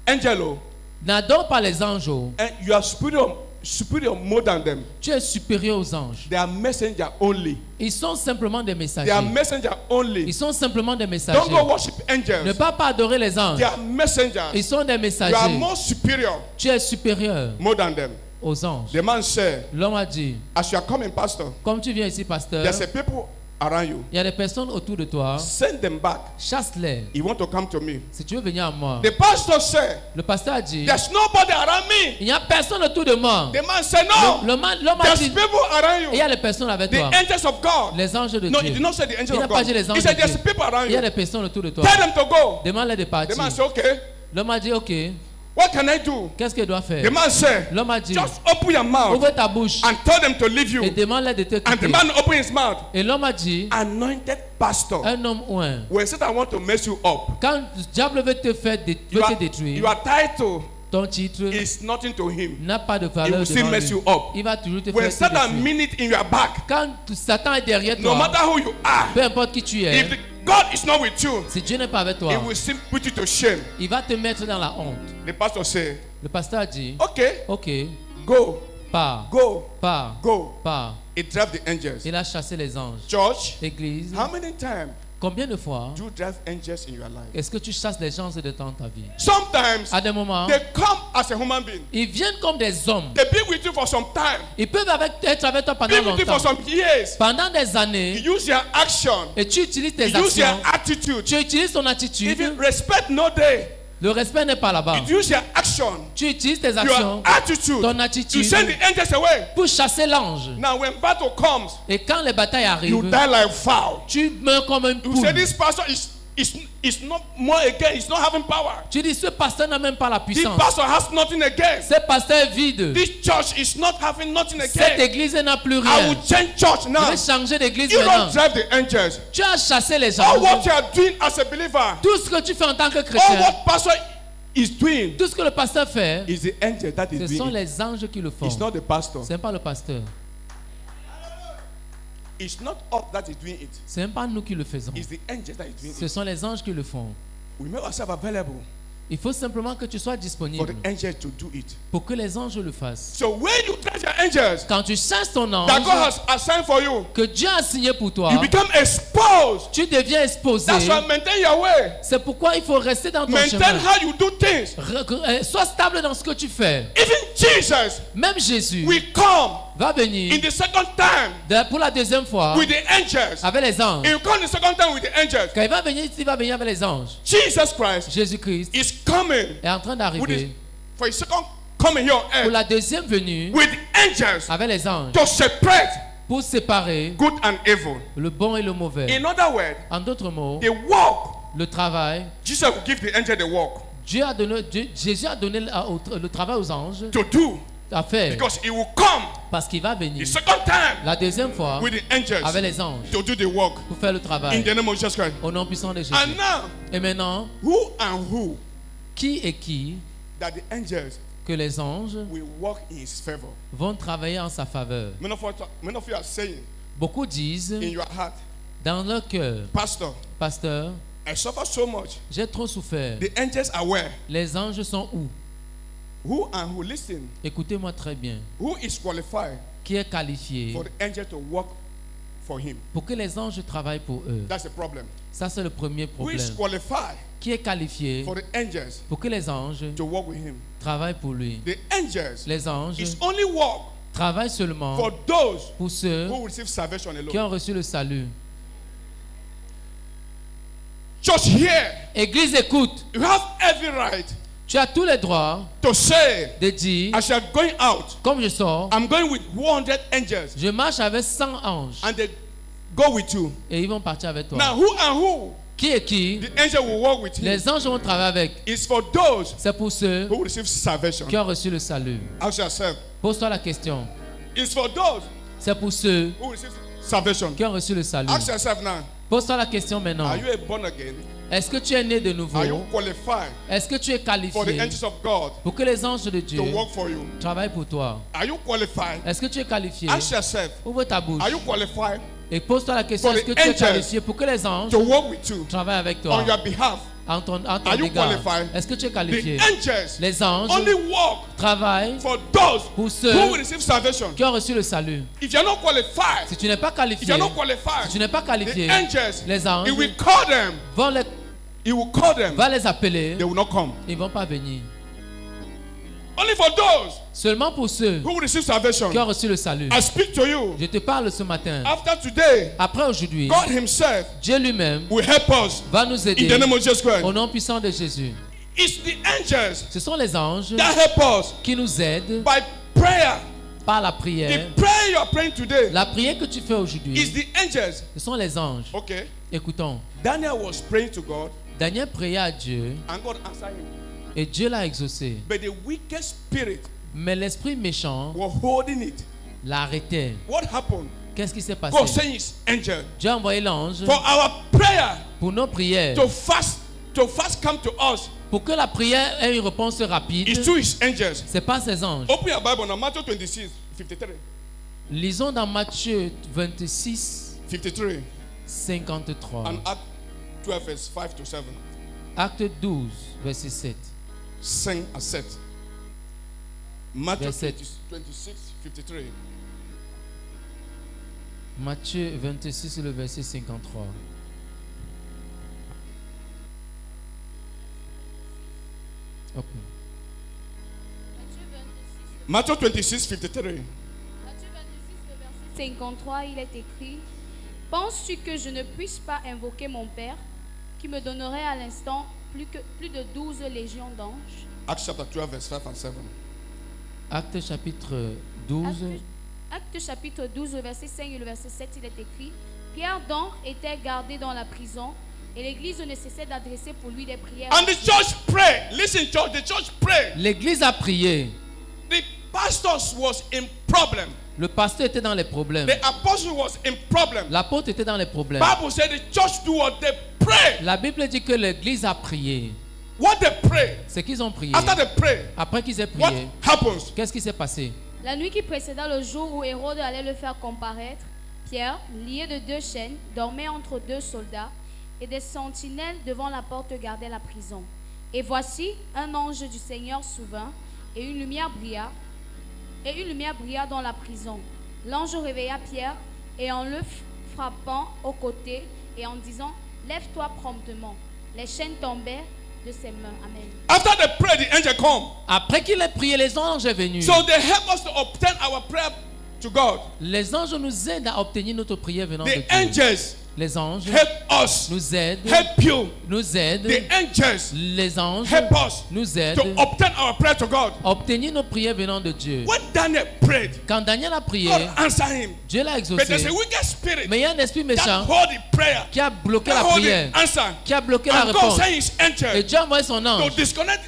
angelo N'adore pas les anges. and your spirit superior more than them. Tu es supérieur aux anges. They are messenger only. Ils sont simplement des They messagers. are messenger only. Ils sont simplement des messagers. Don't go worship Ne angels. pas adorer les anges. They are messengers. Ils sont des You are messagers. more superior Tu es supérieur more than them. aux anges. The man said, L'homme a dit, as you are coming, pastor, comme tu viens ici, pasteur, there's a people around you. il y a des personnes autour de toi. Send them back. Chasse-les. You want to come to me. Si tu veux venir à moi. The pastor said, Le pasteur a dit, there's nobody around me. il n'y a personne autour de moi. The man said, no. L'homme a There's dit, people around il y a you. des personnes avec The toi. angels of God. Les anges de No, he Dieu. did not say the angels Il n'a of pas God. dit les anges He said, de there's Dieu. people around Il y a you. des personnes autour de toi. Tell them to go. Demande-les de The partir. man said, okay. L'homme a dit, ok, What can I do? qu'est-ce qu'il doit faire? The man said, L'homme a dit, just open your mouth ouvre ta bouche and tell them to leave you. et demande-les de te And the quitter. man opened his mouth. Et l'homme a dit, Anointed pastor. un homme oint. When Satan want to mess you up, Quand le diable veut te faire your détruire, title ton titre is nothing to him. n'a pas de He valeur will still devant mess lui. you up. Il va toujours te When faire Satan détruire. mean it in your back, Quand Satan est derrière no toi, matter who you are, peu importe qui tu es, if God is not with you, si Dieu n'est pas avec he toi, will still put you to shame. il va te mettre dans la honte. The pastor said, Le pasteur a dit, okay, ok, go, pars, go, pars, go. pars. He drive the angels. Il a chassé les anges. Church, Église, how many times combien de fois do you drive angels in your life? est-ce que tu chasses les gens de dans ta vie? Sometimes À des moments, they come as a human being. ils viennent comme des hommes. They be with you for some time. Ils peuvent être avec toi Be pendant with you for longtemps. some years. Pendant des années, You use your action. et tu utilises tes You use your actions, attitude. tu utilises ton attitude. Even respect no day. Le respect n'est pas là-bas. You use your action. Tu utilises tes Your actions, attitude. ton You attitude send the angels away. pour chasser l'ange. Now when battle comes, Et quand les batailles you arrivent, die like fowl. tu meurs comme un You say poule. this pastor is not more again. He's not having power. Tu dis, ce pasteur n'a même pas la This puissance. pastor has nothing again. Ce pasteur est vide. This church is not having nothing Cette again. église n'a plus I rien. will change church Je now. vais changer d'église You don't maintenant. drive the angels. Tu as chassé les gens. All what you are doing as a believer, Tout ce que tu fais en tant que all chrétien, what pastor is doing, tout ce que le pasteur fait, is the angel that is ce sont doing it. les anges qui le font. It's not the pastor. Ce n'est pas le pasteur. It's not us that is doing it. Ce n'est pas nous qui le faisons. It's the angel that is doing Ce it. sont les anges qui le font. We make ourselves available Il faut simplement que tu sois for disponible the angel to do it. pour que les anges le fassent. So when you drive your angels Quand tu chasses ton that God ange has assigned for you, que Dieu a signé pour toi, you become exposed. tu deviens exposé. That's why maintain your way. C'est pourquoi il faut rester dans ton Maintain chemin. how you do things. Sois stable dans ce que tu fais. Even Jesus Même Jésus will come va in venir the second time pour la deuxième fois with the angels. avec les anges. He will come the second time with the angels. Quand il va venir avec les anges. Jesus Christ Jésus-Christ is coming est en train with d'arriver for his second coming here on pour earth la deuxième venue with angels avec les anges to separate pour séparer good and evil. le bon et le mauvais. In other words, En d'autres mots, the work, le travail, Jesus will give the angel the work Jésus a donné le travail aux anges to do à faire because he will come parce qu'il va the venir second time la deuxième fois with the angels avec les anges to do the work pour faire le in travail the name of Jesus Christ. au nom puissant de Jésus. And now, Et maintenant, who and who qui et qui that the angels que les anges will work in his favor? vont travailler en sa faveur? Many of you are saying Beaucoup disent in your heart, dans leur cœur, Pastor, pasteur, I suffer so much. j'ai trop souffert. The angels are where? Les anges sont où? Who and who? Listen. Écoutez-moi très bien. Who is qualified Qui est qualifié for the angel to work for him? pour que les anges travaillent pour eux? That's the problem. Ça, c'est le premier Who is problème. qualified Qui est qualifié for the angels pour que les anges to work with him? travaillent pour lui? The angels Les anges is only work travaillent seulement for those pour ceux who receive salvation qui alone. ont reçu le salut. Just here, Église, écoute. you have every right Tu as tous les droits to say, de dire, as you are going out, comme je sors, I'm going with 100 angels, je marche avec 100 anges and they go with you. et ils vont partir avec toi. Now, who and who Qui est qui? the angel will work with him Les anges vont travailler avec. is for those C'est pour ceux who receive salvation. qui ont reçu le salut. Ask yourself. Pose-toi la question. It's for those C'est pour ceux who receive salvation. qui ont reçu le salut. Ask yourself now. Pose-toi la question maintenant. Are you a born again? Est-ce que tu es né de Are you nouveau? qualified Est-ce que tu es for the qualifié angels of God pour que les anges de Dieu to work for you? travaillent pour toi? Are you qualified? Est-ce que tu es qualifié? Ask yourself. Ouvre ta bouche Are you qualified et pose-toi la question. for Est-ce que the tu es angels qualifié pour que les anges to work with you travaillent avec on toi your behalf à ton Are you égard. qualified? Est-ce que tu es qualifié? The angels Les anges only work travaillent for those pour who ceux will receive salvation. qui ont reçu le salut. If you're not qualified, Si tu n'es pas if qualifié, you're not qualified, si tu n'es pas the qualifié, angels, les anges he will call them. vont les, He will call them. va les appeler, They will not come. ils ne vont pas venir. Only for those Seulement pour ceux who will receive salvation. qui ont reçu le salut. I speak to you. Je te parle ce matin. After today, Après aujourd'hui, God Himself Dieu lui-même will help us va nous in aider the name of Jesus Christ. au nom puissant de Jésus. It's the angels Ce sont les anges that help us qui nous aident by prayer. par la prière. The prayer you are praying today La prière que tu fais is aujourd'hui, the angels. ce sont les anges. Okay. Écoutons. Daniel was praying to God Daniel priait à Dieu and God answered him. et Dieu l'a exaucé. But the wicked spirit Mais l'esprit méchant was holding it. l'arrêtait. What happened? Qu'est-ce qui s'est passé? God sent His angel Dieu a envoyé l'ange for our prayer pour nos prières. to fast come to us. Pour que la prière ait une réponse rapide, It's through His angels. c'est pas ses anges. Open your Bible now, Matthew 26, 53. Lisons dans Matthieu 26, 53 53. and Acts 12 verse 5 to 7. Acte 12, verset 7. 5 à 7. Matthew Verset. 26, 53. Matthieu 26, le verset 53. Ok. Matthew 26, 53. Matthieu 26, le verset 53, il est écrit: Penses-tu que je ne puisse pas invoquer mon Père, qui me donnerait à l'instant plus de 12 légions d'anges? Acts chapter 12 verse 5 and 7. Acte chapitre 12. Acte chapitre 12, le verset 5 et le verset 7, il est écrit: Pierre donc était gardé dans la prison, et l'église ne cessait d'adresser pour lui des prières. And the church prayed. Listen, church, the church prayed. L'église a prié. The pastors was in problem. Le pasteur était dans les problèmes. The apostle was in problem. L'apôtre était dans les problèmes. Bible said the church do what they pray. La Bible dit que l'église a prié. What they pray. C'est qu'ils ont prié. After they pray, Après qu'ils aient what prié, happens? qu'est-ce qui s'est passé? La nuit qui précéda le jour où Hérode allait le faire comparaître, Pierre, lié de 2 chaînes, dormait entre 2 soldats, et des sentinelles devant la porte gardaient la prison. Et voici, un ange du Seigneur souvint, et une lumière brilla dans la prison. L'ange réveilla Pierre, et en le frappant au côté, et en disant: Lève-toi promptement. Les chaînes tombèrent de ses mains. Amen. After they pray, the angel come. Après qu'il ait prié, les anges sont venus. So they help us to obtain our prayer to God. Les anges nous aident à obtenir notre prière venant de The Dieu. angels Les anges help us, nous aident. help you. Nous aident. The angels Les anges help us nous aident to obtain our prayer to God. à obtenir nos prières venant de Dieu. When Daniel prayed, Quand Daniel a prié, God answered him. Dieu l'a But exaucé. there's a wicked spirit Mais il y a un esprit that méchant hold the prayer, qui a bloqué that la hold prière, the answer. qui a bloqué la And God réponse. sent His Et angel Dieu a envoyé son to ange. disconnect.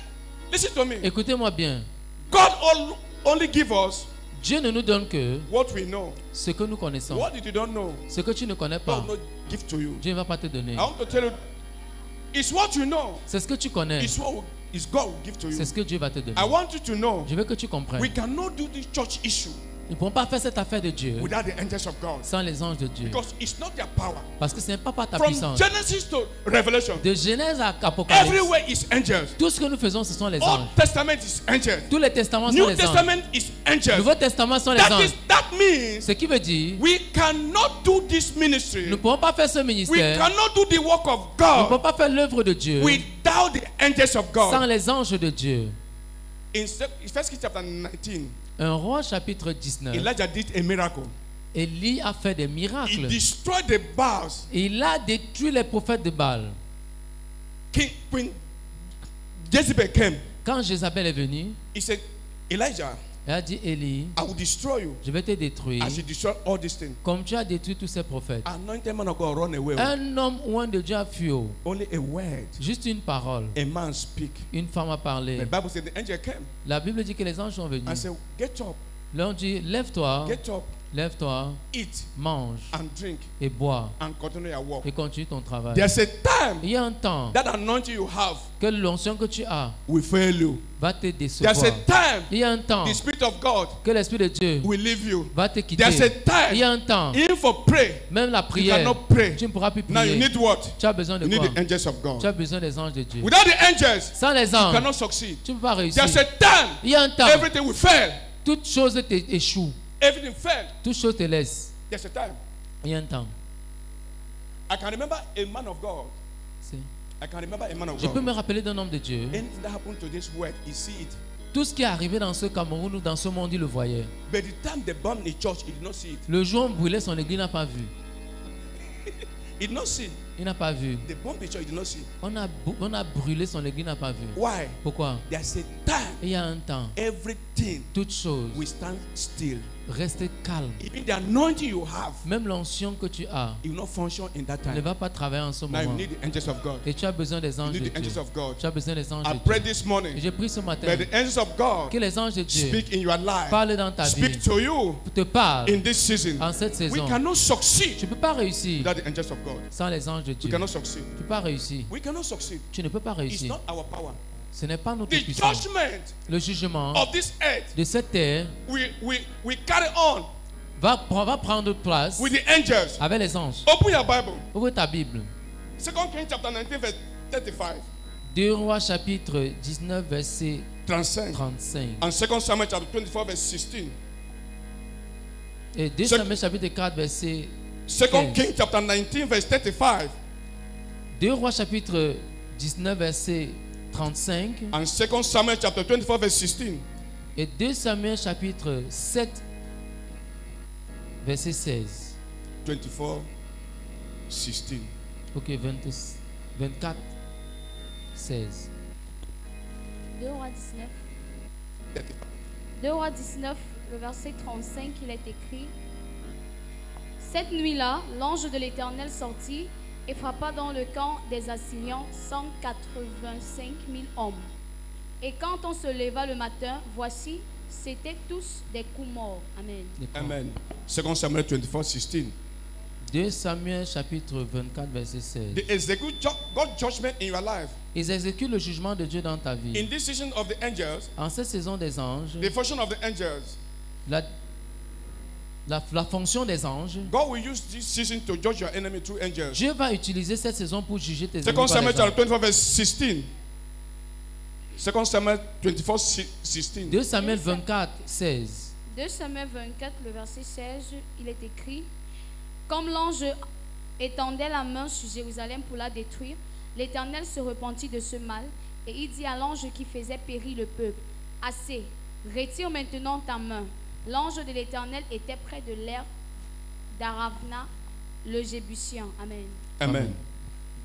Listen to me. Écoutez-moi bien. God only give us Dieu ne nous donne que what we know. ce que nous connaissons. What did you don't know? Ce que tu ne connais pas, God will not give to you. Dieu ne va pas te donner. I want to tell you, it's what you know. C'est ce que tu connais. It's what is God will give to you. C'est ce que Dieu va te donner. I want you to know Je veux que tu comprennes. we cannot do this church issue Nous ne pouvons pas faire cette affaire de Dieu without the angels of God. sans les anges de Dieu. Because it's not their power. Parce que ce n'est pas par ta From puissance. Genesis to Revelation, De Genèse à Apocalypse, everywhere is angels. tout ce que nous faisons, ce sont les Old anges. Testament is angels. Tous les testaments sont New les anges. Testament is angels. Nouveau Testament sont les anges. That means Ce qui veut dire, we cannot do this ministry. nous ne pouvons pas faire ce We ministère. cannot do the work of Nous ne pouvons God pas faire l'œuvre de Dieu without the angels of sans God. les anges de Dieu. In 1 Kings chapter 19, Un roi chapitre 19. Elijah did a miracle. Élie a fait des He miracles. destroyed the Baals. Il a détruit les prophètes de Baal. When Jezebel came, Quand Jézabel est venue, he said, Elijah, elle a dit: Élie, I will destroy you je vais te détruire as you destroy all these things. comme tu as détruit tous ces prophètes. Anointed man of God run away. Un homme loin de Dieu a fui. Only a word. Juste une parole. A man speak. Une femme a parlé. The Bible said the angel came La Bible dit que les anges sont and venus. said, get up, L'ange dit: Lève-toi, get up. Lève-toi, eat, mange and drink, et bois and continue your work. et continue ton travail. There's a time Il y a un temps that anointing you have que l'onction que tu as will fail you. va te There's décevoir. a time Il y a un temps the Spirit of God que l'Esprit de Dieu will leave you. va te quitter. There's a Il y a time, un temps, even for pray, même la you prière, cannot pray. tu ne pourras plus Now you prier. need what? Tu as besoin de You need quoi? the angels of Tu as God. besoin des anges de Dieu. Without the angels, Sans les you anges, cannot succeed. tu ne peux pas réussir. There's a time Il y a un temps, everything will fail. toute chose échoue, Everything fail. toute chose te laisse. There's a time. Il y a un temps. I can remember a man of God. C'est- I can remember a man of Je peux me God. rappeler d'un homme de Dieu. Anything that happened to this world, he see it. Tout ce qui est arrivé dans ce Cameroun ou dans ce monde, il le voyait. But the time they burned the church, he did not see it. Le jour où on brûlait son église, il n'a pas vu. He did not see it. Il n'a pas vu. They burned the church, he did not see it. On a brûlé son église, il n'a pas vu. Why? Pourquoi? There's a time Il y a un temps, everything toute chose, will stand still. reste calme. Even the anointing you have, Même l'onction que tu as it will not function in that ne time. va pas travailler en ce Now you moment. need the angels of God. Et tu as besoin des You anges de need the angels Dieu. of God. Tu as besoin des anges I de prayed Dieu. this Et morning j'ai pris ce matin that the angels of God que les anges de Dieu speak in your life, parlent dans ta vie, speak to you te parlent in this season. en cette We saison. cannot Tu succeed ne peux pas réussir without the angels of God. sans les anges de We Dieu. cannot succeed. Tu ne peux pas réussir. We cannot succeed. Tu ne peux pas It's réussir. not our power. Ce n'est pas notre The puissance. judgment Le jugement of this earth, de cette terre we carry on va prendre place with the angels. avec les anges. Open your Bible. Ouvre ta Bible. 2 Kings chapter 19, verse 35. 2 Rois chapitre 19 verset 35. 35. And 2 Samuel chapter 24, verse 16. Et 2 Samuel chapitre 4 verset 2 15. Kings chapter 19, verse 35. 2 Rois chapitre 19 verset 35 And 2 Samuel chapter 24, verse 16. et 2 Samuel chapitre 7 verset 16. 24, 16. Ok, 24, 16. 2 Rois 19. 2 Rois 19, le verset 35, il est écrit: Cette nuit-là, l'ange de l'Éternel sortit et frappa dans le camp des Assyriens 185 000 hommes. Et quand on se leva le matin, voici, c'étaient tous des coups morts. Amen. Amen. 2 Samuel 24, 16. 2 Samuel chapitre 24 verset 16. They execute God's judgment in your life. Ils exécutent le jugement de Dieu dans ta In vie. this season of the angels, En cette saison des anges, the function of the angels, la fonction des anges, God will use this season to judge your enemy through angels. Dieu va utiliser cette saison pour juger tes 2 ennemis. par Samuel les anges. chapter 24, verse 16. 2 Samuel 24, 16. 2 Samuel 24, 16. 2 Samuel 24, le verset 16, il est écrit: Comme l'ange étendait la main sur Jérusalem pour la détruire, l'Éternel se repentit de ce mal, et il dit à l'ange qui faisait périr le peuple: Assez, retire maintenant ta main. L'ange de l'Éternel était près de l'air d'Aravna, le Jébusien. Amen. Amen.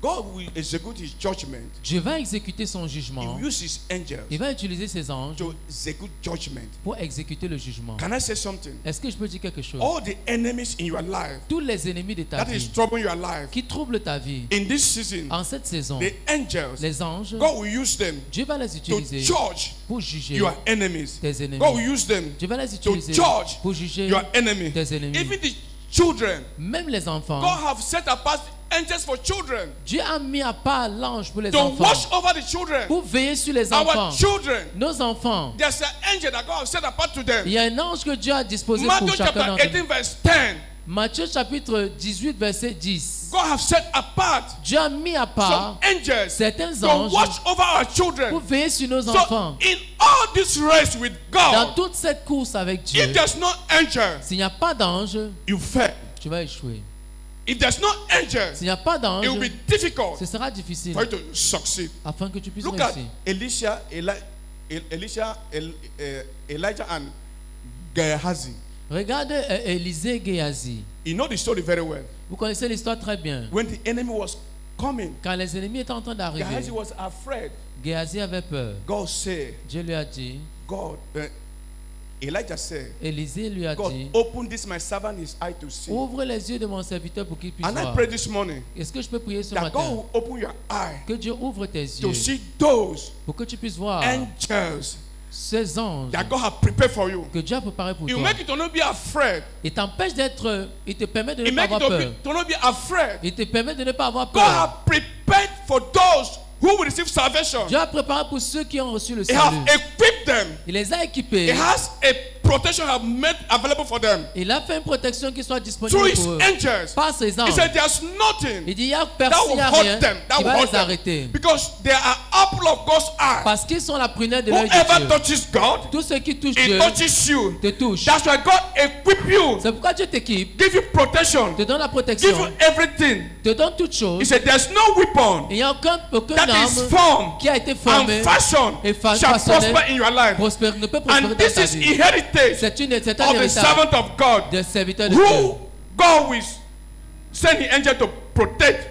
God will execute his judgment. Dieu va exécuter son He jugement. will use his angels Il va utiliser ses anges to execute judgment. pour exécuter le jugement. Can I say something? Est-ce que je peux dire quelque chose? All the enemies in your life Tous les ennemis de ta that is vie troubling your life qui troublent ta vie in this season, en cette saison, the angels, les anges, God will use them Dieu va les to utiliser judge pour juger your enemies. tes ennemis. God will use them Dieu va les to utiliser judge pour juger your enemy. tes ennemis. Even the children, Même les enfants, God have set apart angels for children Dieu a mis à part l'ange pour les to enfants, watch over the children. pour veiller sur les Our enfants. children, Nos enfants, there's an angel that God has set apart to them. il y a un ange que Dieu a disposé pour Matthew chacun chapter d'entre 18, nous. verse 10. Matthieu chapitre 18, verset 10. God have set apart Dieu a mis à some part angels certains to anges watch over our pour children. veiller sur nos So enfants. in all this race with Dans God, toute cette course avec Dieu, if there's no angel, s'il n'y a pas d'ange, you fail. tu vas échouer. If there's no angel, S'il n'y a pas d'ange, it will be difficult ce sera difficile for you to succeed. afin que tu puisses Look at réussir. Elijah and Gehazi. Regarde Élisée Géasi. You know the story very well. Vous connaissez l'histoire très bien. When the enemy was coming, Quand les ennemis étaient en train d'arriver, Gehazi was afraid. Géasi avait peur. God said, Dieu lui a dit, Elijah said, Élisée lui a God, dit, open this my servant his eye to see. ouvre les yeux de mon serviteur pour qu'il puisse And I voir. pray this morning Est-ce que je peux prier ce that matin? God will open your eye Que Dieu ouvre tes to yeux see those pour que tu puisses voir angels ces anges that God has prepared for you. que Dieu a préparé pour It will toi, make you to not be afraid. il t'empêche d'être, il te permet de ne It pas make you avoir peur. to not be afraid. Il te permet de ne pas avoir God has peur. prepared for those who will receive salvation. Dieu a préparé pour ceux qui ont reçu le He has salut. equipped them. Il les a He équipés. has a protection have made available for them Il a fait une protection qui soit through disponible his pour eux. angels. Par ses He anges. said there's nothing Il dit, il n'y a that personne, il will n'y a hold rien them, that qui will va hold les them, arrêter. because they are apple of God's eye. Parce qu'ils sont la prunelle de l'œil Whoever de Dieu. touches God, Tout ce qui touche it Dieu touches you. te touche. That's why God equip you, C'est pourquoi Dieu t'équipe, give you protection, te donne la give you protection, everything. te donne toutes He choses. said there's no weapon Il n'y a aucun that is arme formed qui a été formée and fashioned et shall façonnée prosper in your life. ne peut prospérer And dans this ta is vie. inheritage C'est un of the héritage servant of God, des serviteurs de Dieu. who God will send the angel to protect.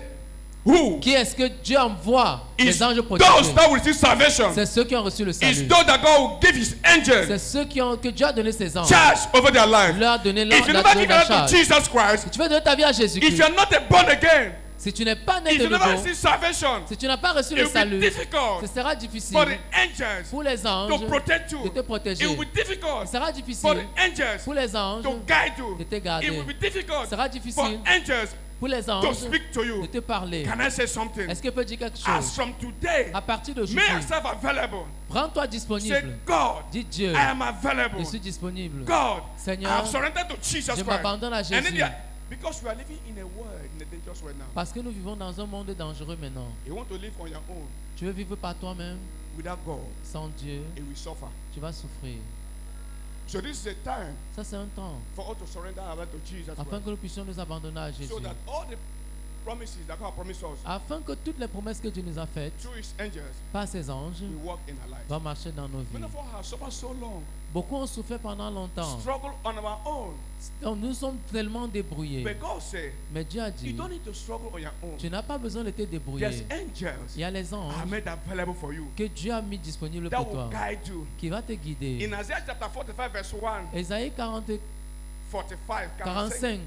Who Qui est-ce que Dieu envoie is les anges those protégés? that will receive salvation. C'est ceux qui ont reçu le Is salut. those that God will give his angels C'est ceux que Dieu a donné ses anges. charge over their life. Leur a donné If you la never give your life to charge. Jesus Christ, Si tu veux donner ta vie à if Jésus-Christ, you're not a born again, si tu n'es pas né if de you never nouveau, receive salvation, si tu n'as pas reçu it le will be salut, difficult ce sera difficile for the angels pour les anges to protect de you. te protéger. It will be difficult Ce sera for difficile the angels pour les anges to guide you. de te It garder. will be difficult Ce sera for difficile angels pour les to anges speak to de you. te parler. Can I say something? Est-ce que je peux dire quelque As chose? from today, À partir make d'aujourd'hui, yourself available. rends-toi Say, disponible. God, Dis Dieu, I am available. je suis disponible. God, Seigneur, I have surrendered to Jesus je Christ. m'abandonne à And then Jésus. because we are living in a world, in a dangerous world now, Parce que nous vivons dans un monde dangereux maintenant. you want to live on your own Tu veux vivre par toi-même, without God, sans Dieu, it will suffer. tu vas souffrir. So this is a time Ça, c'est un temps for us to surrender our life to Jesus afin Christ, que nous puissions nous abandonner à Jésus. so that all the promises that God promised us Afin que toutes les promesses que Dieu nous a faites through His angels par ses anges will work in our lives. vont marcher dans nos Many vies. of us have suffered so long, Beaucoup ont souffert pendant longtemps. struggle on our own. Donc, nous sommes tellement débrouillés. But God said, Mais Dieu a you dit, don't need to struggle on your own. tu n'as pas besoin de te There's débrouiller. angels Il y a les anges are made available for you que Dieu a mis disponibles that pour will toi, guide you. qui va te guider. In Isaiah chapter 45, verse 1, Ésaïe 45, 45,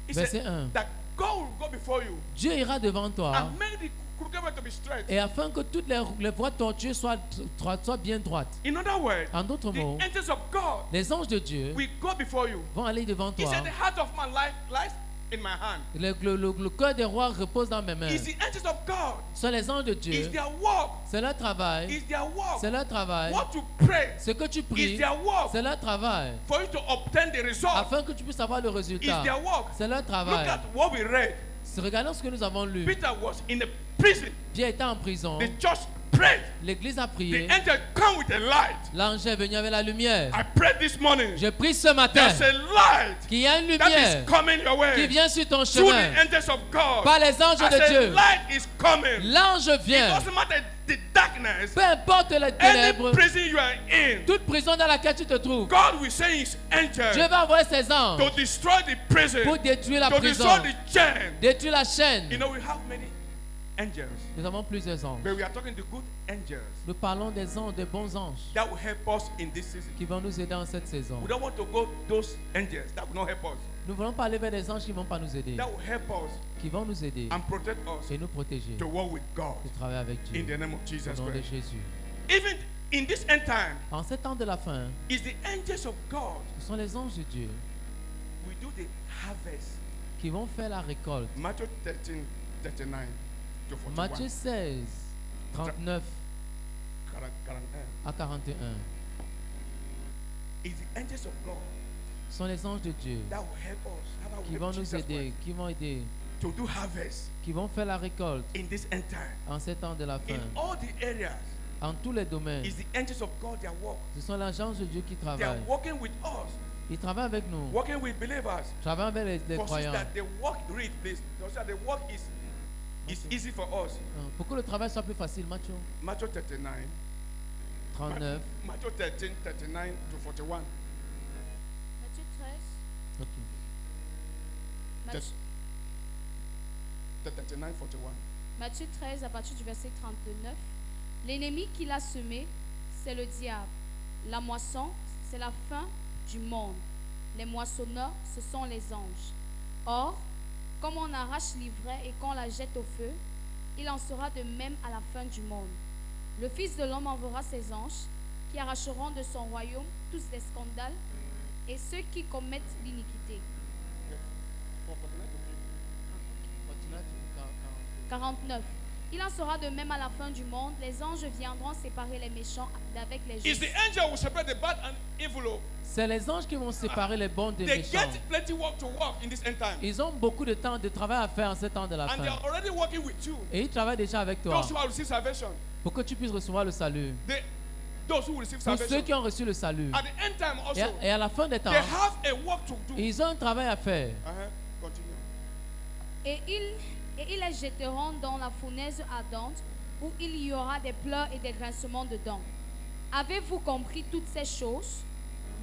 he verset said 1. that God will go before you Dieu ira devant toi and make the crooked way to be straight. et afin que toutes les voies tortueuses soient bien droites. In other words, En d'autres the mots, angels of God les anges de Dieu will go before you. vont aller devant He toi. said, the heart of man lies in my hand. Le cœur des rois repose dans mes mains. It's the angels of God. Ce sont les anges de It's Dieu. their work. C'est leur travail. It's their work. C'est leur travail. What to pray. Ce que tu It's pries, their work. c'est leur travail. For you to obtain the result. Afin que tu puisses avoir le It's résultat. their work. C'est leur Look travail. at what we read. Regardons ce que nous avons lu. Peter was in the prison. Pierre était en prison. The church prayed. L'église a The prié. angel come with a light. L'ange est venu avec la lumière. I prayed this morning. Je prie ce matin There's a light qu'il y a une that lumière is coming your qui way vient sur ton through chemin the angels of God. par les anges I de said, Dieu. light is coming. L'ange It vient. doesn't matter the darkness, Peu importe les any ténèbres, prison you are in. toute prison dans laquelle tu te trouves, God will send His Dieu angel va envoyer ses anges to destroy the prison, pour détruire la to prison, destroy the chain. détruire la You chaîne. know, we have many angels, Nous avons plusieurs anges. but we are talking the good angels Nous parlons des anges, des bons anges that will help us in this season. qui vont nous aider en cette saison. We don't want to go those angels that will not help us, Nous voulons pas aller vers des anges qui ne vont pas nous aider, that will help us qui vont nous aider and protect us et nous protéger to walk with God de travailler avec in Dieu the name of au Jesus nom de Christ. Jésus. Even in this end time, En ces temps de la fin, it's the angels of God ce sont les anges de Dieu we do the harvest. qui vont faire la récolte. Matthew 13, 39 to 41. Matthieu 16, 39 à 41. It's the angels of God Ce sont les anges de Dieu that will help us, that will qui help vont nous Jesus aider, qui vont aider, Christ to do harvest qui vont faire la récolte in this end time. en ces temps de la In fin. all the areas, En tous les domaines, it's the angels of God that work. ce sont les anges de Dieu qui They are travaillent. working with us, Ils travaillent avec nous, working with believers. travaillent avec les For croyants. that the work, read please. The work is easy for us. Pour que le travail soit plus facile, Matthieu Matthew 39. 39. Matthew 13, 39 to 41. Matthieu 13. Ok. Matthieu, 39, 41. Matthieu 13 à partir du verset 39. L'ennemi qui l'a semé, c'est le diable. La moisson, c'est la fin du monde. Les moissonneurs, ce sont les anges. Or, comme on arrache l'ivraie et qu'on la jette au feu, il en sera de même à la fin du monde. Le Fils de l'homme enverra ses anges qui arracheront de son royaume tous les scandales et ceux qui commettent l'iniquité. 49. Il en sera de même à la fin du monde. Les anges viendront séparer les méchants d'avec les It's justes. the angel who separate the bad and evil. C'est les anges qui vont séparer les bons des They méchants. get plenty work to work in this end time. Ils ont beaucoup de temps de travail à faire en ce temps de la And they fin. are already working with you. Et ils travaillent déjà avec toi Those who have received salvation. pour que tu puisses recevoir le salut. Those who receive Pour ceux salvation. qui ont reçu le salut. At the end time also. Et à la fin des temps, They have a work to do. ils ont un travail à faire. Continue. Et ils les jetteront dans la fournaise ardente où il y aura des pleurs et des grincements de dents. Avez-vous compris toutes ces choses?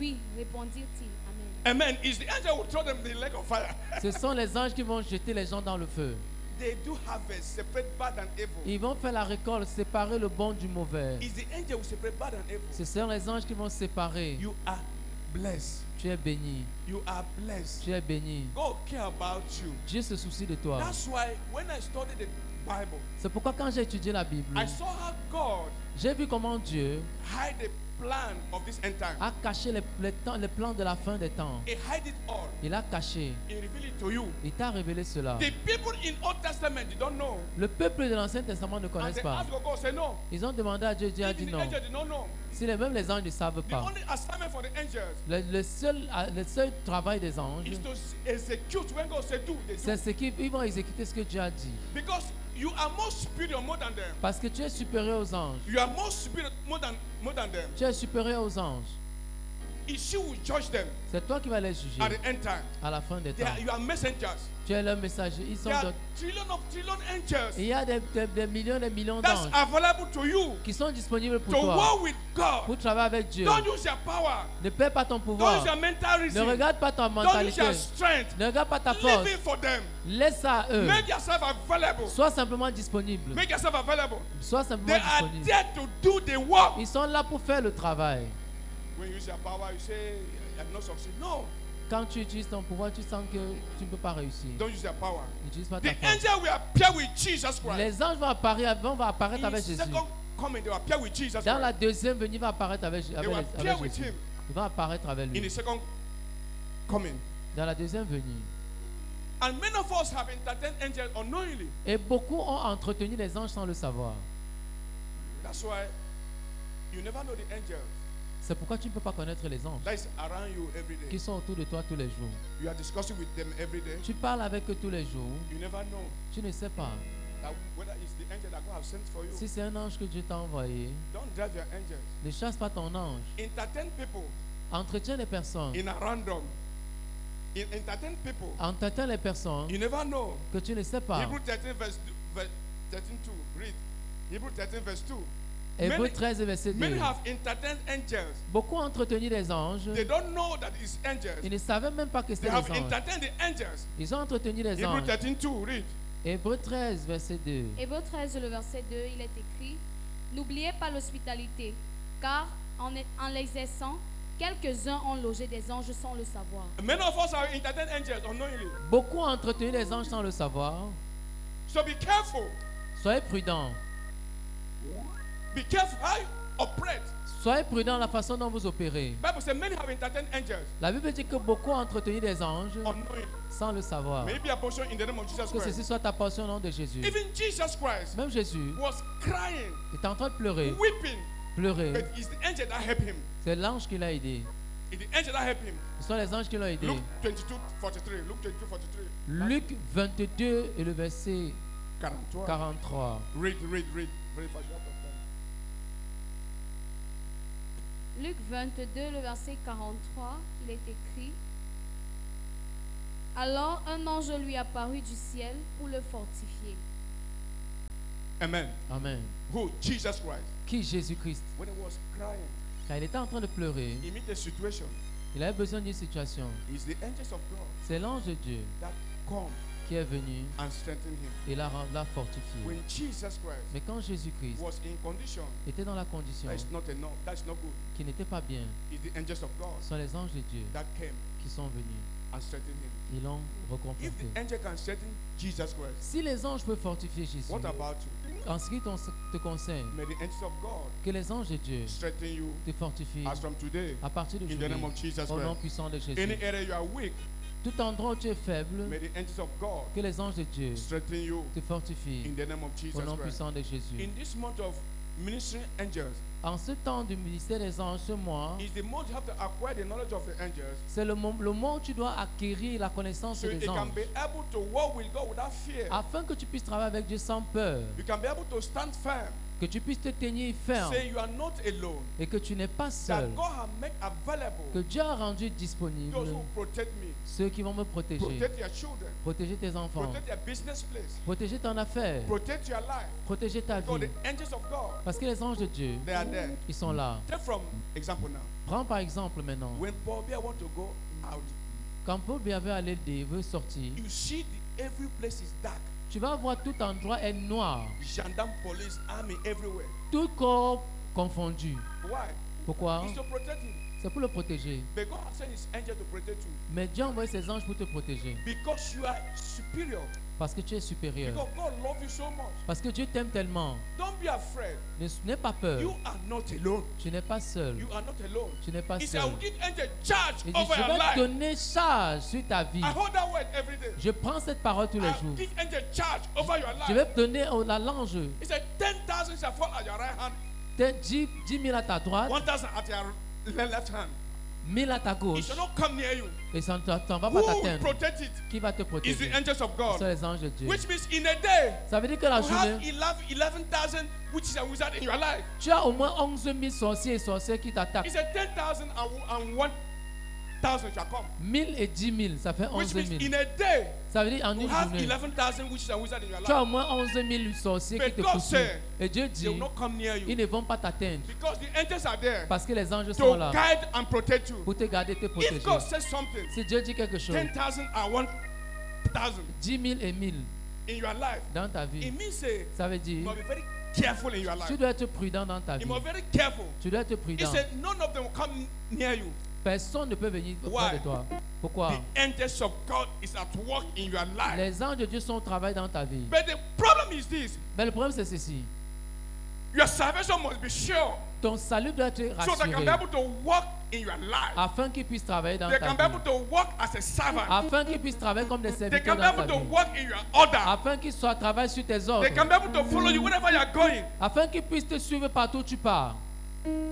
Oui, répondirent-ils. Amen. Amen. Is the angel who throw them in the lake of fire. Ce sont les anges qui vont jeter les gens dans le feu. They do harvest, separate bad and evil. Ils vont faire la récolte, séparer le bon du mauvais. Is the angel who separate bad and evil. Ce sont les anges qui vont séparer. You are blessed. Tu es béni. You are blessed. Tu es béni. God care about you. Dieu se soucie de toi. That's why when I studied the Bible, C'est pourquoi quand j'ai étudié la Bible, I saw how God j'ai vu comment Dieu hide the plan of this end time. a caché les plans de la fin des temps. He hide it all. Il a caché. He revealed it to you. Il t'a révélé cela. The people in Old Testament, they don't know. Le peuple de l'Ancien Testament ne And connaissent they pas. asked God, say no. Ils ont demandé à Dieu, Dieu a Even dit the non. angel did not know. Si même les anges ne savent The pas. only assignment for the angels Le seul travail des anges, is to execute when God said do. They do. c'est ce qu'ils vont exécuter ce que Dieu a dit. Because you are more superior more than them. Parce que tu es supérieur aux anges. You are more superior more than them. Tu es supérieur aux anges. It's you who judge them C'est toi qui vas les juger at the end time. à la fin des temps. You are messengers. Tu es leur messager. Ils sont There are trillion angels Il y a des millions et des millions that's d'anges available to you qui sont disponibles to pour toi, work with God. pour travailler avec Dieu. Don't use your power. Ne perds pas ton Don't pouvoir. use your mental Ne reason. regarde pas ta Don't use mentalité. your strength. Ne regarde pas ta Live force. it for them. Laisse ça à eux. Make yourself available. Sois simplement disponible. Make yourself available. Sois They simplement are disponible. there to do the work. Ils sont là pour faire le travail. When you use your power, you say, I have not succeeded. No. Quand tu utilises ton pouvoir, tu sens que tu ne peux pas réussir. Don't use your power. N'utilise pas The ta force. angel will appear with Jesus Christ. Les anges vont apparaître In avec Jésus. second coming, they will appear with Jesus Dans la Christ. deuxième venue, il va apparaître avec They will appear with Jésus. him Il va apparaître avec in lui. the second coming. Dans la deuxième venue. And many of us have entertained angels unknowingly. Et beaucoup ont entretenu les anges sans le savoir. That's why you never know the angels C'est pourquoi tu ne peux pas connaître les anges that is around you every day. qui sont autour de toi tous les jours. You are discussing with them every day. Tu parles avec eux tous les jours. You never know Tu ne sais pas that whether it's the angel that God has sent for you. si c'est un ange que Dieu t'a envoyé. Don't drive your angels. Ne chasse pas ton ange. Entertain people Entretiens les personnes. in a random. Entertain people. Entretiens les personnes You never know. que tu ne sais pas. Hebrew 13 verse 13 2. Read. Hebrew 13 verse 2. Hébreux 13 verset 2. Many have entertained angels. Beaucoup ont entretenu les anges. They don't know that it's angels. Ils ne savaient même pas que They c'était have les anges. entertained the angels. Ils ont entretenu les Hebrew anges. 13 2. Read. Hébreux 13 verset 2. Hébreux 13, le verset 2, il est écrit: N'oubliez pas l'hospitalité, car en l'exerçant, quelques-uns ont logé des anges sans le savoir. Many of us have entertained angels unknowingly. Beaucoup ont entretenu les anges sans le savoir. So be careful. Soyez prudents. Be careful how you operate. Soyez prudents dans la façon dont vous opérez. Bible says many have entertained angels La Bible dit que beaucoup ont entretenu des anges unknowingly. sans le savoir. May it be a portion in the name of Jesus Que Christ. ceci soit ta portion au nom de Jésus. Even Jesus Christ Même Jésus was crying, est en train de pleurer. weeping, Pleurer. but it's the angel that helped him. C'est l'ange qui l'a aidé. It's the angel that helped him. Ce sont les anges qui l'ont aidé. Luke 22, 43. Luke 22, 43. Luc 22 et le verset 43. 43. Read. Very fast. You have to time. Luc 22, le verset 43, il est écrit: Alors un ange lui apparut du ciel pour le fortifier. Amen. Amen. Who? Jesus Christ. Qui Jésus-Christ? When he was crying, Quand il était en train de pleurer, he met a situation. il avait besoin d'une situation. It's the angels of God C'est l'ange de Dieu that come qui est venu and strengthen him. et l'a fortifié. When Jesus Christ Mais quand Jésus-Christ was in condition était dans la condition that's not enough, that's not good. qui n'était pas bien, It's the angels of God ce sont les anges de Dieu that came qui sont venus and strengthen him. Ils l'ont If reconforté. the angel can strengthen Jesus Christ, Si les anges peuvent fortifier Jésus, what about you? en ce qui te concerne, May the angels of God que les anges de Dieu strengthen you te fortifient as from today. à partir In the d'aujourd'hui, name of Jesus au nom Christ. puissant de Any Jésus. area you are weak, Tout endroit où tu es faible, may the angels of God que les anges de Dieu strengthen you te fortifient in the name of Jesus au nom Christ. puissant de Jésus. In this month of ministering angels, En ce temps du ministère des anges, ce mois, is the month you have to acquire the knowledge of the angels c'est le mois où tu dois acquérir la connaissance so des you can anges, be able to walk with God without fear. afin que tu puisses travailler avec Dieu sans peur, You can be able to stand firm. que tu puisses te tenir ferme Say you are not alone. et que tu n'es pas seul, That God has made que available Dieu a rendu disponible those who protect me, ceux qui vont me protéger, protect your children, protéger tes enfants, protect your business place, protéger ton affaire, protect your life. protéger ta Because vie. the angels of God, Parce que les anges de Dieu, they are there. ils sont là. Take from example now. Prends par exemple maintenant, When Paul Biya want to go out, quand Paul Biya veut aller, veut sortir, you see every place is dark. tu vas voir tout endroit est noir, Gendarme, police, army everywhere. tout corps confondu. Why? Pourquoi? It's to protect him. C'est pour le protéger. But God has sent his angel to protect you. Mais Dieu a envoyé ses anges pour te protéger. Because you are superior. Parce que tu es supérieur. Because God loves you so much. Parce que Dieu t'aime tellement. Don't be afraid. N'aie pas peur. You are not alone. Tu n'es pas seul. You are not alone. Tu n'es pas He said, I seul. will give angel charge Il dit, over je your vais life. te donner charge sur ta vie. I hold that word every day. Je prends cette parole tous les I jours. give angel charge over your Je life. vais te donner la lange. He said, 10,000 shall fall at your right hand, 10 000 à ta droite, 1,000 at your left hand. 1000 à ta It gauche. shall not come near you. Et ça ne va pas Who will t'atteindre. protect it? Qui va te Is protéger? the angels of Ce God. sont les anges de Dieu. Which means in a day, Ça veut dire que la you have journée, 11,000 witches and wizards in your life. tu as au moins 11 000 sorciers et sorcières qui He t'attaquent. said 10,000 and 1,000 shall come. 1000 et 10 000, ça fait 11 Which means 000. in a day, Ça veut dire en you une have journée, 11,000 witches and wizards in your tu as au life. moins 11 000 sorciers qui But te God poursuivent. said, Et Dieu They dit, will not come near ils you. ne vont pas t'atteindre. Because the angels are there Parce que les anges sont to là guide and protect you. pour te garder, te If protéger. God says something, Si Dieu dit quelque chose, 10,000 and 1,000 10 000 et 1000 in your life, dans ta vie, it means say, ça veut you dire, must be very careful in your life. tu dois être prudent dans ta You vie. must be very careful. Tu dois être He prudent. said, none of them will come near you. Personne ne peut venir Why? près de toi. Pourquoi? The angels of God is at work in your life. Les anges de Dieu sont au travail dans ta vie. But the problem is this: Mais le problème, c'est ceci. your salvation must be sure, Ton salut doit être so they can rassuré be able to walk in your life. afin qu'ils puissent travailler dans They ta can be able vie. to walk as a servant. Afin qu'ils puissent travailler comme des They serviteurs can be dans able ta to vie. walk in your order. Afin qu'ils soient travaillent sur tes ordres. They can be able to follow you wherever you are going. Afin qu'ils puissent te suivre partout où tu pars.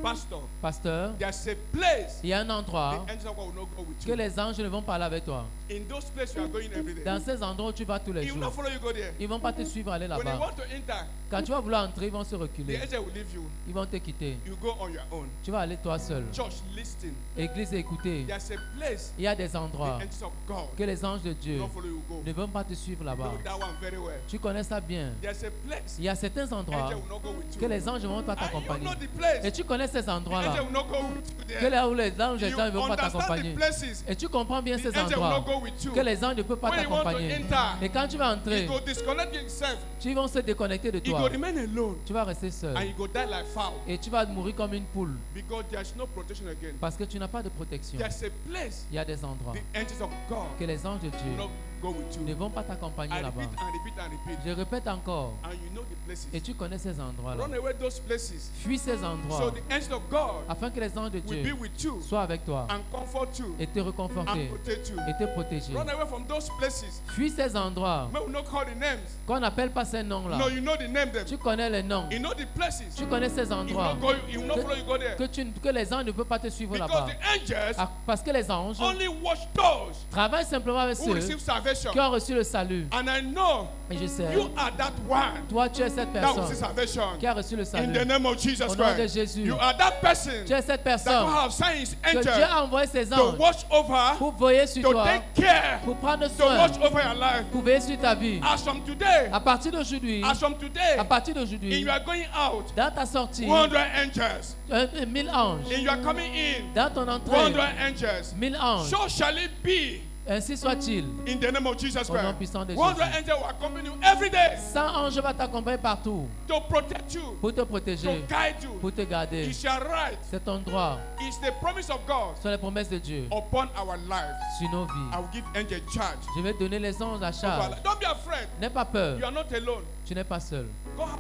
Pastor, Pasteur, there's a place il y a un the endroit angels of God will not go with que you. les anges ne vont pas aller avec toi. In those places you are going every day, Dans ces endroits où tu vas tous les he will not jours, follow you go there. ils ne vont pas te suivre aller When you là-bas. want to enter, Quand tu vas vouloir entrer, ils vont se the reculer. angel will leave you. Ils vont te quitter. You go on your own. Tu vas aller toi seul. Church, listen. Église, écoutez. There's a place Il y a des the endroits angels of God que les anges de will Dieu not follow you go. ne vont pas te suivre You là-bas. know that one very well. Tu connais ça bien. There's a place Il y a certains endroits angel will not go with que you. les anges ne vont pas And you t'accompagner. know the place Et tu connais ces the endroits-là. angel will not go with you Que there. là où les anges You ne vont pas understand t'accompagner. the places Et tu comprends bien the ces angel will not endroits go with you. que les anges ne peuvent pas When you want to t'accompagner. enter, Et quand tu vas entrer, he go disconnect himself. ils vont se déconnecter de He go toi. remain alone. Tu vas rester seul. And you go die like fowl. Et tu vas mourir comme une poule. Because there's no protection again. Parce que tu n'as pas de protection. There's a place Il y a des endroits the angels of God que les anges de will Dieu not go with ne you. vont pas t'accompagner I là-bas. repeat and repeat and repeat. Je répète encore. And you know the places. Et tu connais ces endroits-là. Run away those places. Fuis ces So endroits the angels of God afin que les anges de will Dieu be with you soient avec toi and comfort you et te and reconforter protect you. et te protéger. Run away from those places. Fuis ces endroits May we not call the names. qu'on n'appelle pas ces noms-là. No, you know the name them. Tu connais les noms. You know the places. Tu connais ces He will endroits not go. He will not follow you go there. que les anges ne peuvent pas te suivre Because là-bas. the angels Ah, parce que les anges only watch those travaillent simplement avec who ceux receive salvation. qui ont reçu le salut. And I know Et je sais, you are that one toi tu es cette that will see personne salvation. qui a reçu le In salut. the name of Jesus Au nom de Christ. Jésus. You are that person Tu es cette that personne God have sent his que Dieu angel a envoyé ses to anges watch over, pour veiller sur to toi, take care, pour prendre to soin, watch over your life. pour veiller sur ta vie. As from today, À partir d'aujourd'hui, as from today, à partir in d'aujourd'hui, you are going out, dans ta sortie, 100 angels. 1000 anges. In you are coming in, Dans ton 100 entrée, angels. 1000 anges. So shall it be Ainsi soit-il. In the name of Jesus Au nom Christ. puissant de 100 Jésus. angels will accompany you every day 100 anges vont t'accompagner partout to protect you, pour te to protéger, guide you. pour te garder. It's your right. C'est ton droit. It's the promise of God Ce sont les promesses de Dieu upon our lives. sur nos I vies. will give angel charge. Je vais donner les anges à Over our charge. life. Don't be afraid. N'aie pas peur. You are not alone. Tu n'es pas seul. God have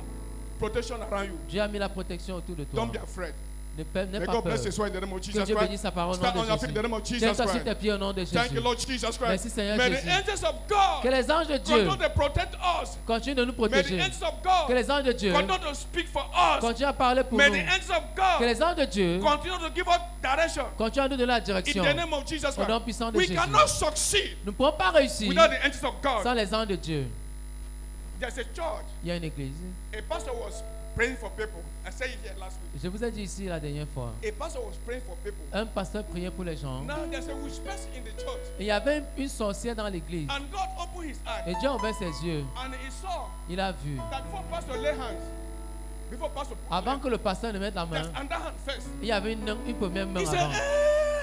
protection around you. Dieu a mis la protection autour de toi. Don't be afraid. N'aie May pas God peur. bless His word in the name of Que Jesus Dieu Christ. bénisse sa parole au nom Stand on de your feet in the name of Jésus. Jesus Tiens-toi sur tes Christ. pieds au nom de Thank you, Jésus. Lord Jesus Christ. Merci, Seigneur May the Jésus. angels of God Que les anges de Dieu continue to protect us. continuent de nous May the protéger. angels of God Que les anges de Dieu continue to speak for us. continuent à parler pour May nous. the angels of Que God les anges de Dieu continue to give us direction. continuent à nous donner la In direction. the name of Jesus Au nom Christ. puissant de We Jésus. cannot succeed Nous ne pouvons pas réussir without the angels of sans God. les anges de Dieu. There's a church. Il y a une église. A pastor was praying for people. I said it here last week. Je vous ai dit ici la dernière fois. A pastor was praying for people. Un pasteur priait pour les gens. Now there's a witch person in the church. Et il y avait une sorcière dans l'église. And God opened his Et eyes. Dieu a ouvert ses yeux. And he saw Il a vu. that before pastor lay hands, before pastor put Avant que le pasteur ne mette la there's main, another hand first. il y avait une première main He said, avant.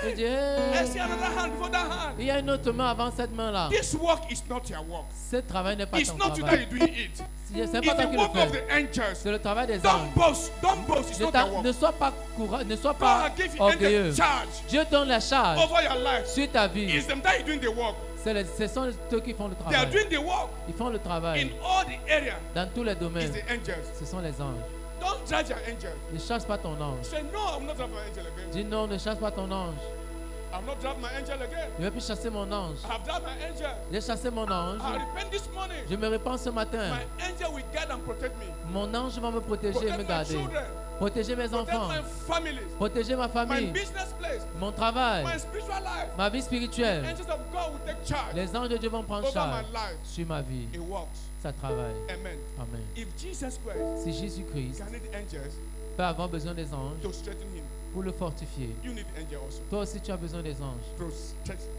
Il hey, dit, I hey, see another hand before that hand. il y a une autre main avant cette main-là. This work is not your work. Ce travail n'est pas It's ton not you that travail. you're doing it. C'est It's pas toi the qui work le of fais. the angels. C'est le travail des Don't anges. boast. Don't boast. It's not your work. Ne sois pas courageux, ne sois God pas has given orgueilleux. angels charge Dieu donne la charge over your life. sur ta vie. It's them that are doing the work. Ce sont ceux qui font le They are travail. doing the work Ils font le in travail all the area. dans tous les It's domaines. the angels. Ce sont les anges. Don't judge your angel. Ne chasse pas ton ange. Say no, I'm not driving my angel again. Dis non, ne chasse pas ton ange. I'm not driving my angel again. Je ne vais plus chasser mon ange. I have driven my angel. J'ai chassé mon ange. I repent this morning. Je me répands ce matin. My angel will guide and protect me. Mon ange va me protéger et me Protect my garder. children. Protéger mes Protect enfants. my families. Protéger ma My famille. business place. Mon travail. My spiritual life. Ma vie spirituelle. Angels of God will take charge Les anges de Dieu vont prendre over charge my life. sur ma vie. It works. Ça travaille. Amen. Amen. If Jesus Christ Si Jésus-Christ can need the angels peut avoir besoin des anges to strengthen him, pour le fortifier, you need the angel also toi aussi tu as besoin des anges to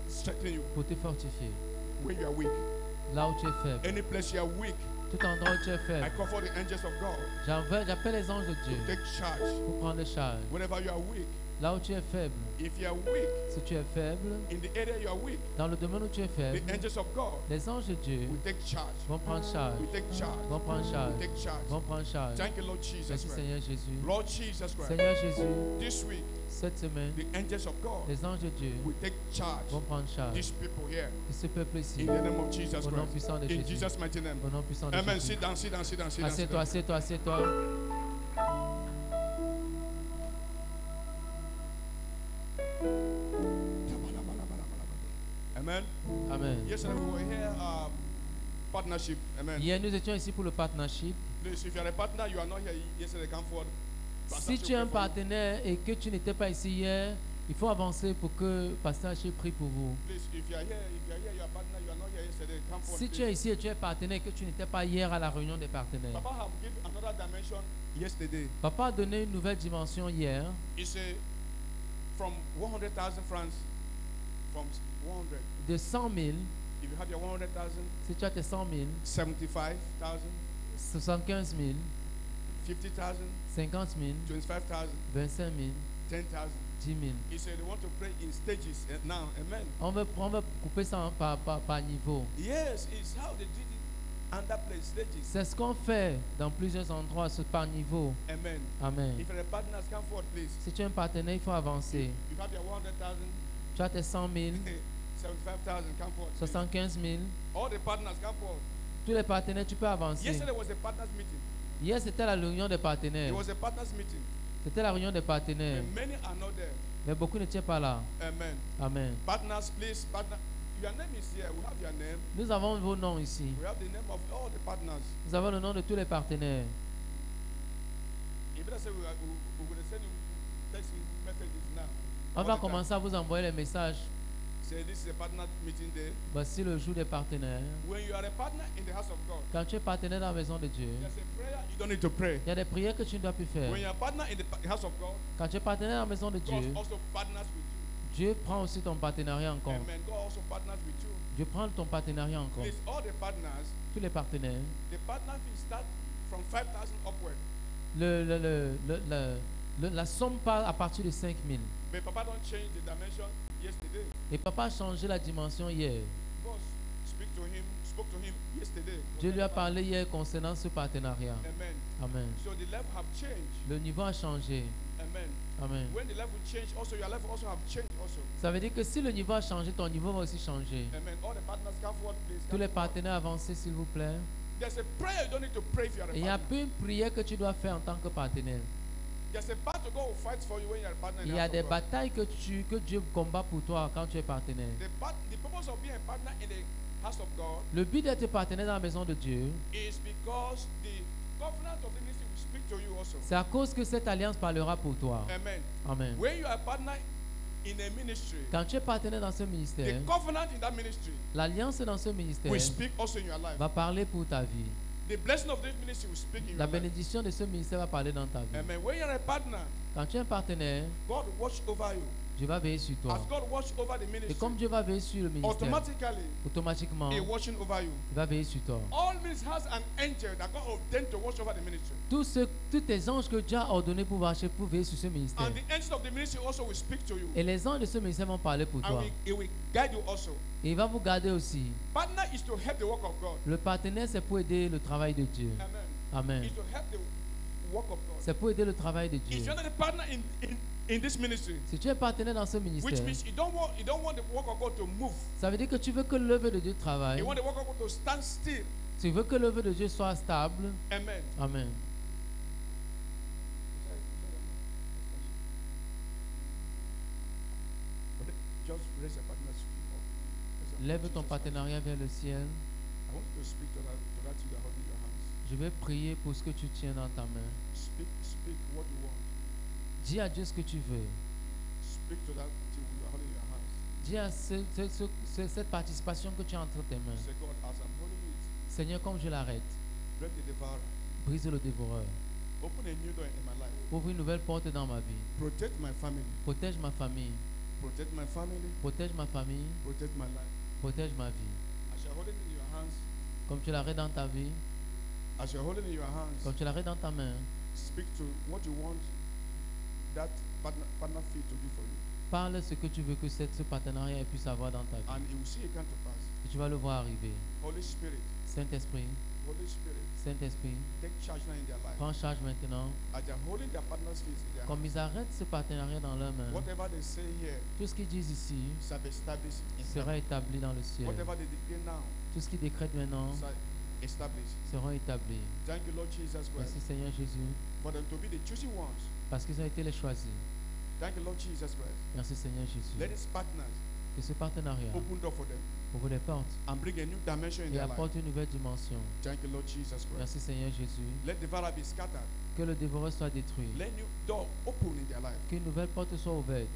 strengthen you pour te fortifier. when you are weak. Là où tu es faible, Any place you are weak, tout endroit où tu es I faible, call for the angels of God j'appelle les anges de to Dieu take charge. pour prendre charge. Whenever you are weak, Là où tu es faible, if you are weak, si tu es faible, in the area you are weak, dans le domaine où tu es the faible, angels of God les anges de Dieu will take charge. vont prendre charge, Will take charge. vont prendre charge, Will take charge. vont prendre charge. Thank you, Lord Jesus Merci Christ. Seigneur Jésus. Lord Jesus Christ. Seigneur Jésus, This week, cette semaine, the angels of God les anges de Dieu will take charge. vont prendre charge These people here, de ce peuple ici. in the name of Jesus Au nom Christ. puissant de In Jésus. Jesus' mighty name. Au nom puissant de Amen. Jésus. Sit down, sit down, sit down, sit down. sit Assieds-toi, down. assieds-toi, assieds-toi. Amen. Amen. Yesterday we were here, partnership. Amen. Hier, nous étions ici pour le partnership. Please, if you are a partner, you are not here yesterday, come forward. Pastor Si Chief tu es un pray for you. partenaire et que tu n'étais pas ici hier, il faut avancer pour que Pasteur Haché prie pour vous. Please, if you are here, you are a partner, you are not here yesterday, come forward. Si tu es please. ici et tu es partenaire et que tu n'étais pas hier à la réunion des partenaires, Papa have given another dimension yesterday. Papa a donné une nouvelle dimension hier. He said, from 100,000 francs, from 100. De 100 000, If you have your 100,000, si tu as tes 100 000, 75,000, 75 000, 50,000, 50 000, 25,000, 25 000, 10,000. 10 000. He said they want to pray in stages now. Amen. On veut couper ça par niveau. Yes, it's how they did it under place stages. C'est ce qu'on fait dans plusieurs endroits par niveau. Amen. Amen. If you're a partner, come forward, please. Si tu es un partenaire, il faut avancer. You have your 100,000, Tu as tes 100 000, 75,000, come forward. please. 75 000. All the partners, come forward. Tous les partenaires, tu peux avancer. Yesterday was a partners meeting. Hier, c'était la réunion des partenaires. It was a partners meeting. C'était la réunion des partenaires. And many are not there. Mais beaucoup n'étaient pas là. Amen. Amen. Partners, please. Partner. Your name is here. We have your name. Nous avons vos noms ici. We have the name of all the partners. Nous avons le nom de tous les partenaires. You better say we're going to send you text messages now. On All va the time. commencer à vous envoyer les messages. Say this is a partner meeting day. Voici le jour des partenaires. When you are a partner in the house of God, Quand tu es partenaire dans la maison de Dieu, there's a prayer you don't need to pray. il y a des prières que tu ne dois plus faire. When you are a partner in the house of God, Quand tu es partenaire dans la maison de God Dieu, also partners with you. Dieu prend aussi ton partenariat en compte. Amen. God also partners with you. Dieu prend ton partenariat en compte. Please, all the partners, Tous les partenaires. the partner fee start from 5,000 upward. La somme part à partir de 5 000. But Papa don't change the dimension yesterday. Et papa a changé la dimension hier. God spoke to him yesterday. Dieu lui a parlé hier concernant ce partenariat. Amen. Amen. So the level have changed. Le niveau a changé. Amen. Amen. When the level change, also your level also have changed also. Ça veut dire que si le niveau a changé, ton niveau va aussi changer. Amen. All the partners come forward, please. Tous les partenaires avancés, s'il vous plaît. There's a prayer you don't need to pray if you are a Et il n'y a partner. plus une prière que tu dois faire en tant que partenaire. There's a battle God will fight for you when you are a partner. in Il the y a house des of God. batailles que Dieu combat pour toi quand tu es partenaire. The purpose of being a partner in the house of God Le but d'être partenaire dans la maison de Dieu, is because the covenant of the ministry will speak to you also. c'est à cause que cette alliance parlera pour toi. Amen. Amen. When you are a partner in a ministry, Quand tu es partenaire dans ce ministère, the covenant in that ministry l'alliance dans ce ministère will speak also in your life. va parler pour ta vie. The blessing of this ministry will speak in La your life. bénédiction de ce ministère va parler dans ta vie. Amen. When you are a partner, Quand tu es un partenaire, God will watch over you. Dieu va veiller sur toi. As God watch over the Et ministry, comme Dieu va veiller sur le ministère, automatically automatiquement, He il watching over you. va veiller sur toi. All ministry has an angel that God ordained to watch over the ministry. Tous tes anges que Dieu a ordonnés pour marcher, pour veiller sur ce ministère. And the angel of the ministry also will speak to you. Et les anges de ce ministère vont parler pour And toi. He will guide you also. Et il va vous garder aussi. Partner is to help the work of God. Le partenaire, c'est pour aider le travail de Dieu. Amen. Amen. Is to help the work of God. C'est pour aider le travail de If Dieu. you're not a partner in this ministry, Si tu es partenaire dans ce which ministère, means you don't want the work of God to move. ça veut dire que tu veux que l'œuvre de Dieu travaille. You want the work of God to stand still. Tu veux que l'œuvre de Dieu soit stable. Amen. Amen. Just raise a partner's feet. Lève ton partenariat vers le ciel. I want you to speak to that you are holding your hands. Je vais prier pour ce que tu tiens dans ta main. Speak what you want. Dis à Dieu ce que tu veux. Speak to that thing you are holding your hands. Dis à cette participation que tu as entre tes mains. Say, God, as I'm holding it, Seigneur, comme je l'arrête, break the devourer. brise le dévoreur. Open a new door in my life. Ouvre une nouvelle porte dans ma vie. Protect my family. Protège ma famille. Protect my family. Protège ma famille. Protect my life. Protège ma vie. As you're holding it in your hands, Comme tu l'arrêtes dans ta vie, as you're holding it in your hands, comme tu l'arrêtes dans ta main, speak to what you want that partner feel to do for you. parle ce que tu veux que ce partenariat puisse avoir dans ta vie. And you will see it come to pass. Et tu vas le voir arriver. Holy Spirit, Saint-Esprit, Holy Spirit, Saint-Esprit, take charge now in their life. prends charge maintenant. As they're holding their partner's feet in their Comme hands, ils arrêtent ce partenariat dans leurs mains, whatever they say here tout ce qu'ils disent ici shall be established in sera heaven. établi dans le ciel. Whatever they declare now Tout ce qu'ils décrètent maintenant shall establish. sera établi. Thank you, Lord Jesus Merci Christ, Seigneur Jésus, for them to be the chosen ones. parce qu'ils ont été les choisis. Thank you, Lord Jesus Christ. Merci Seigneur Let Jésus. these partners Que ce partenariat open door for them ouvre les portes and bring a new dimension in et their life. apporte une nouvelle dimension. Thank you, Lord Jesus Christ. Merci Seigneur Jésus. Let the devourer be scattered. Que le dévoreur soit détruit. Let new door open in their life. Qu'une nouvelle porte soit ouverte.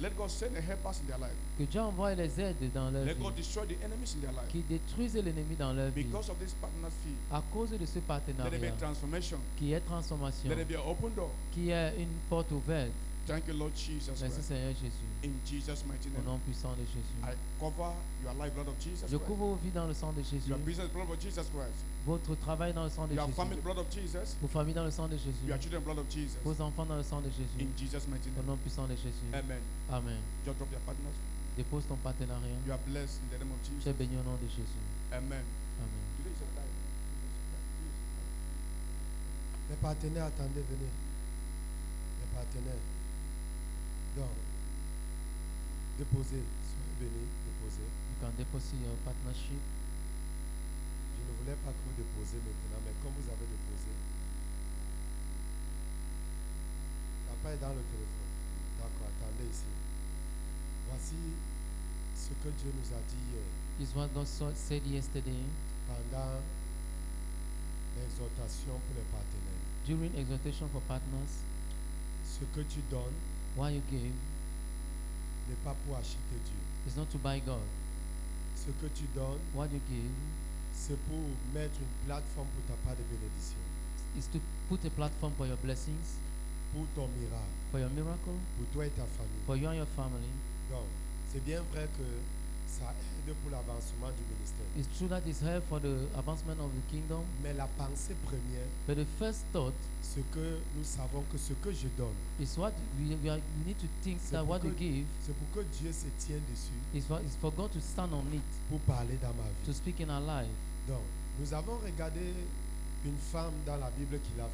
Let God send a helpers in their life. Que Dieu envoie les aides dans leur Let God vie. destroy the enemies in their life. Qui détruisent l'ennemi dans leur vie. Because of this partner's fee, À cause de ce let there be a partenariat transformation. qui est transformation, Let there be an open door. qui est une porte ouverte. Thank you, Lord Jesus Merci Christ. Seigneur Jésus. In Jesus' mighty Au name, nom puissant de Jésus. I cover your life, blood of Jesus Je Christ. couvre vos vies dans le sang de Jésus. Your business, blood of Jesus Christ. Votre travail dans le sang de Your Jésus. family, blood of Jesus. Vos familles dans le sang de Jésus. Your children, blood of Jesus. Vos enfants dans le sang de Jésus. In Jesus' mighty Au name. nom puissant de Jésus. Amen. Amen. Just drop your partners. Dépose ton partenariat. You are blessed in the name of Tu Jesus. es béni au nom de Jésus. Amen. Amen. Today is a time. Les partenaires, attendez, venez. Les partenaires. Donc, déposez. Soyez venus, déposez. You can deposit your partnership. Je ne voulais pas que vous déposiez maintenant, mais comme vous avez déposé, papa est dans le téléphone. D'accord, attendez ici. Voici ce que Dieu nous a dit hier This is what God said yesterday pendant l'exhortation pour les partenaires. during exhortation for partners. Ce que tu donnes What you give n'est pas pour acheter Dieu. is not to buy God. Ce que tu donnes, What you give c'est pour mettre une plateforme pour ta part de bénédiction, is to put a platform for your blessings, pour ton miracle, for your miracle, pour toi et ta famille. for you and your family. Donc, c'est bien vrai que Ça aide pour l'avancement du ministère. It's true that it's help for the advancement of the kingdom. Mais la pensée première, But the first thought ce que nous savons que ce que je donne, is what we need to think c'est that pour, what we que- give c'est pour que Dieu se tienne dessus is for God to stand on it, pour parler dans ma to vie. speak in our life. Donc, nous avons regardé une femme dans la Bible qui l'a fait,